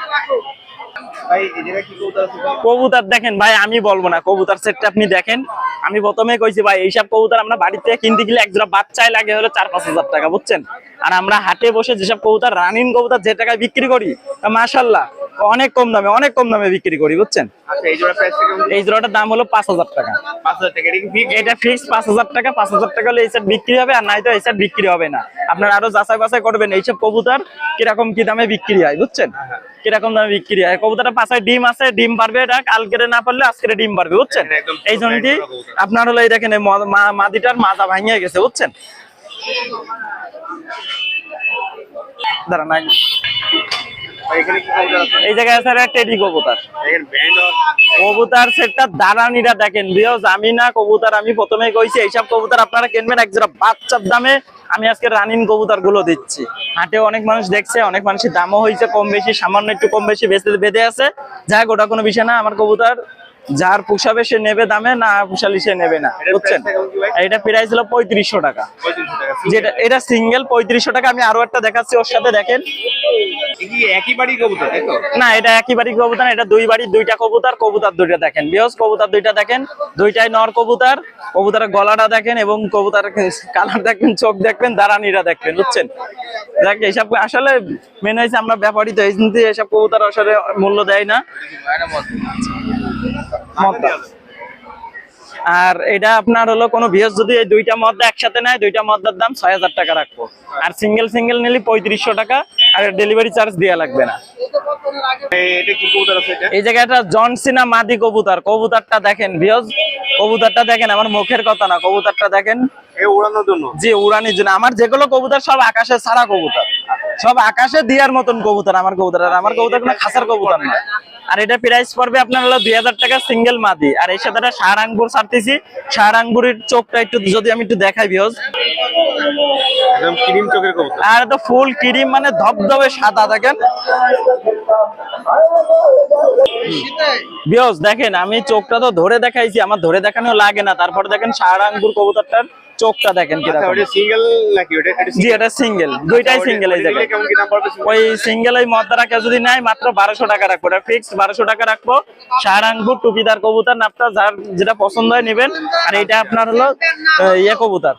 ভাই এই জায়গায় কি কবুতর আছে? কবুতর দেখেন ভাই, আমি বলবো না, কবুতর সেটটা আপনি দেখেন। আমি প্রথমে কইছি ভাই, এইসব কবুতর আমরা বাড়ি থেকে কিনতে গেলে একজোড়া বাচ্চায় লাগে হলো 4-5 হাজার টাকা, বুঝছেন। আর আমরা হাটে বসে যেসব কবুতর রানিং কবুতর যে টাকায় বিক্রি করি, মাশাআল্লাহ অনেক কম দামে বিক্রি করি, বুঝছেন। আচ্ছা এই জোড়ার প্রাইসটা কেমন? এই জোড়াটার দাম হলো 5000 টাকা। 5000 টাকা। এটা কি ফিক্স? এটা ফিক্স 5000 টাকা। 5000 টাকা হলে এই সেট বিক্রি হবে, আর নাই তো এই সেট বিক্রি হবে না। আপনারা আরো যাচাই বাছাই করবেন এইসব কবুতর কিরকম কি দামে বিক্রি হয়, বুঝছেন, কিরকম দামে বিক্রি হয়। কবুতরটা পাশায় ডিম আছে, ডিম পারবে, এটা কালকে না পারলে আজকে ডিম পারবে, বুঝছেন। একদম এই জন্যই আপনার হলো এই দেখেন, এই মাদিটার মাজা ভাঙিয়ে গেছে, বুঝছেন। দাঁড়ান ভাই এখানে কি কবুতর আছে? এই জায়গায় আছে একটা টেডি কবুতর। দেখেন ব্যান্ড কবুতর সেটটা দাঁড়ানিটা দেখেন বিয়স, আমি না কবুতর আমি প্রথমেই কইছি এইসব কবুতর আপনারা কিনবেন একজোড়া বাচ্চার দামে। আমি আজকে রানিং কবুতর গুলো দিচ্ছি, হাটে অনেক মানুষ দেখছে, অনেক মানুষের দামও হয়েছে কম বেশি, সামান্য একটু কম বেশি বেঁধে আছে, যাই ওটা কোনো বিষয় না। আমার কবুতর যার পোষাবে সে নেবে দামে, না পোষালি সে নেবে না, বুঝছেন। এটা প্রাইস হলো 3500 টাকা। 3500 টাকা। যেটা এটা সিঙ্গেল 3500 টাকা। আমি আরো একটা দেখাচ্ছি ওর সাথে, দেখেন। কি একই বাড়ি কবুতর তাই তো? না এটা একই বাড়ি কবুতর না, এটা দুই বাড়ির দুইটা কবুতর। কবুতর দুইটা দেখেন বিয়স, কবুতর দুইটা দেখেন, দুইটাই নর কবুতর। কবুতরের গলাটা দেখেন এবং কবুতরের কালার দেখবেন, চোখ দেখবেন, দাঁড়ানিটা দেখবেন, বুঝছেন। দেখ এইসব আসলে মেন হয়েছে আমরা ব্যাপারী তো, এই জন্য এসব কবুতর আসলে মূল্য দেয় না। আর এটা আপনার হলো কোনো ভিউয়ার্স যদি এই দুইটা মদ্দা একসাথে নেয়, দুইটা মদ্দার দাম 6000 টাকা রাখবো। আর সিঙ্গেল নিলে 3500 টাকা, আর ডেলিভারি চার্জ দেওয়া লাগবে না। এটা কি কবুতর আছে এটা? এই জায়গাটা জনসিনা মাদি কবুতর। কবুতরটা দেখেন ভিউয়ার্স, কবুতরটা দেখেন, আমার মুখের কথা না, কবুতরটা দেখেন। এই উড়ানোর জন্য? জি উড়ানির জন্য। আমার যেগুলো কবুতর সব আকাশে ছাড়া কবুতর, সব আকাশে দিয়ার মতন কবুতর আমার কবুতর, আর আমার কবুতর কোনো খাসার কবুতর না। আর এটা প্রাইস পড়বে আপনার হলো 2000 টাকা সিঙ্গেল মাদি। আর এই সাথে একটা ষাঁড় আঙ্গুর ছাড়তেছি, ষাঁড় আঙ্গুরের চোখটা একটু যদি আমি একটু দেখাই ভিউজ, একদম ক্রিম চোখের কবুতর। আর তো ফুল ক্রিম মানে ধবধবে সাদা দেখেন ভিউজ। দেখেন আমি চোখটা তো ধরে দেখাইছি, আমার ধরে দেখানো লাগে না। তারপরে দেখেন ষাঁড় আঙ্গুর কবুতরটার চোখটা দেখেন আচ্ছা, কিরকম। ওটা সিঙ্গেল নাকি ওটা? জি এটা সিঙ্গেল, দুইটাই সিঙ্গেল। এই জায়গায় কেমন কি দাম পড়বে? ওই সিঙ্গেল ওই মদ্দারা কেউ যদি নেয় মাত্র 1200 টাকা রাখবো, এটা ফিক্সড 1200 টাকা রাখবো। ষাঁড় আঙ্গুর টুপিদার কবুতর, নাপটা যার যেটা পছন্দ হয় নেবেন। আর এটা আপনার হলো ইয়ে কবুতর,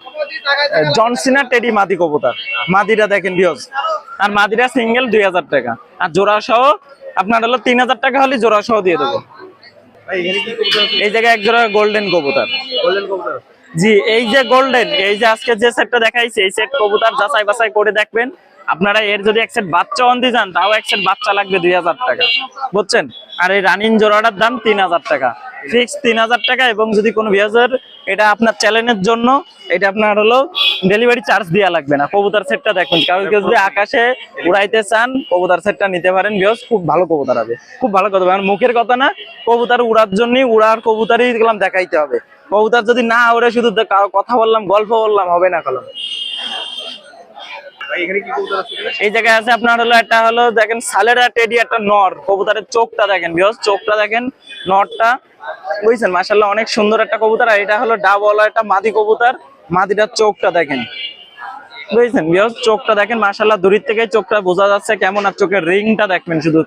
জনসিনা টেডি মাদি কবুতর। মাদিটা দেখেন ভিউজ, আর মাদিরা সিঙ্গেল 2000 টাকা, আর জোড়া সহ আপনার হলো 3000 টাকা হলে জোড়া সহ দিয়ে দেবো। ভাই এখানে কি কবুতর আছে? এই জায়গায় এক জোড়া গোল্ডেন কবুতর। গোল্ডেন কবুতর আছে। জি এই যে গোল্ডেন, এই যে আজকে যে সেটটা দেখাইছি, এই সেট কবুতর যাচাই বাছাই করে দেখবেন আপনারা। এর যদি এক সেট বাচ্চা অন্তি যান তাও এক সেট বাচ্চা লাগবে 2000 টাকা, বুঝছেন। আর এই রানিং জোড়াটার দাম 3000 টাকা, ফিক্স 3000 টাকা। এবং যদি কোনো ভিউয়ার এটা আপনার চ্যালেঞ্জের জন্য, এটা আপনার হলো ডেলিভারি চার্জ দেওয়া লাগবে না। কবুতর সেটটা দেখুন, কারণ কেউ যদি আকাশে উড়াইতে চান কবুতর সেটটা নিতে পারেন ভিউয়ার্স, খুব ভালো কবুতর হবে, খুব ভালো কথা। আর মুখের কথা না, কবুতর উড়ার জন্য উড়ার কবুতরই দেখলাম দেখাইতে হবে। কবুতর যদি না ওরে শুধু কথা বললাম গল্প বললাম হবে না কলম। ভাই এখানে কি কবুতর আছে? এই জায়গায় আছে আপনার হলো একটা হলো দেখেন সালেরা টেডি একটা নর কবুতরের চোখটা দেখেন ভিউয়ার্স, চোখটা দেখেন নরটা, বুঝছেন মাশাআল্লাহ অনেক সুন্দর একটা কবুতর। আর এটা হলো ডাবল একটা মাদি কবুতর, মাদিটার চোখটা দেখেন, বুঝছেন ভিউয়ার্স, চোখটা দেখেন মাশাআল্লাহ দূরের থেকে চোখটা বোঝা যাচ্ছে কেমন। আর চোখের রিংটা দেখবেন শুধু।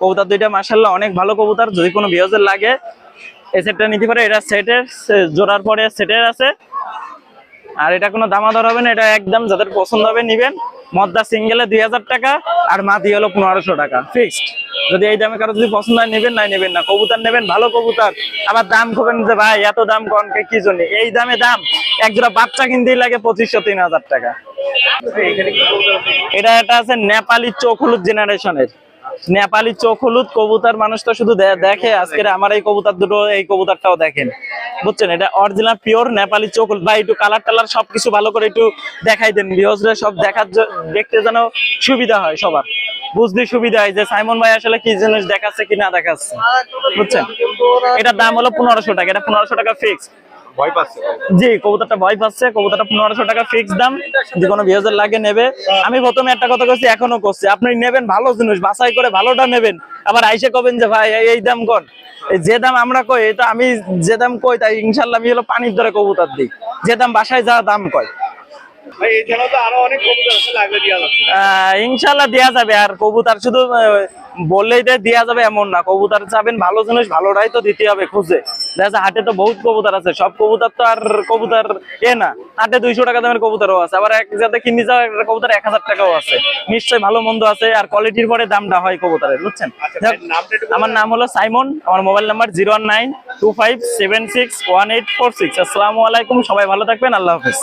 কবুতর দুইটা মাশাআল্লাহ অনেক ভালো কবুতর। যদি কোনো ভিউয়ার্সের লাগে এই সেটটা নিতে পারে। এটা সেটের জোড়ার পরে সেটের আছে, আর এটা কোনো দামাদর হবে না, এটা একদম যাদের পছন্দ হবে নিবেন। মদ্দা সিঙ্গেলে 2000 টাকা, আর মাদি হলো 1500 টাকা ফিক্সড। যদি এই দামে কারো যদি পছন্দ হয় নেবেন, নাই নেবেন না। কবুতর নেবেন ভালো কবুতর, আবার দাম করবেন যে ভাই এত দাম কোন কি জন্য। এই দামে দাম এক জোড়া বাচ্চা কিনতেই লাগে 2500-3000 টাকা। এখানে কি কবুতর আছে? এটা একটা আছে নেপালি চোখ হলুদ জেনারেশনের, নেপালি চোখ হলুদ কবুতর। মানুষ তো শুধু দেখে, আজকের আমার এই কবুতর দুটো, এই কবুতরটাও দেখেন, বুঝছেন। এটা অরিজিনাল পিওর নেপালি চোখ হলুদ। ভাই একটু কালার টালার সবকিছু ভালো করে একটু দেখাই দেন ভিউয়ার্সরা, সব দেখার দেখতে যেন সুবিধা হয়, সবার বুঝতে সুবিধা হয় যে সাইমন ভাই আসলে কি জিনিস দেখাচ্ছে কি না দেখাচ্ছে, বুঝছেন। এটার দাম হলো 1500 টাকা, এটা 1500 টাকা ফিক্স। ভয় পাচ্ছে? জি কবুতরটা ভয় পাচ্ছে, কবুতরটা 1500 টাকা ফিক্স দাম। যদি কোনো ভিউয়ার লাগে নেবে, আমি প্রথমে একটা কথা করছি এখনো করছি, আপনি নেবেন ভালো জিনিস বাছাই করে ভালোটা নেবেন। আবার আইসে কবেন যে ভাই এই দাম কোন, যে দাম আমরা কই, এটা আমি যে দাম কই তাই ইনশাল্লাহ আমি হলো পানির দরে কবুতর দিই, যে দাম বাসায় যা দাম কয়। ভাই এখানে তো আরো অনেক কবুতর আছে, লাগবে দেওয়া যাচ্ছে? ইনশাল্লাহ দেয়া যাবে। আর কবুতর শুধু বললেই দেয়া যাবে এমন না, কবুতর চাবেন ভালো জিনিস ভালোটাই তো দিতে হবে খুঁজে। দেখা যায় হাটে তো বহুত কবুতর আছে, সব কবুতর তো আর কবুতর এ না। হাটে 200 টাকা দামের কবুতরও আছে, আবার এক যাতে কিনে যাওয়া একটা কবুতর 1000 টাকাও আছে। নিশ্চয়ই ভালো মন্দ আছে, আর কোয়ালিটির পরে দামটা হয় কবুতরের, বুঝছেন। আমার নাম হলো সাইমন, আমার মোবাইল নাম্বার 01925761846। আসসালামু আলাইকুম, সবাই ভালো থাকবেন, আল্লাহ হাফেজ।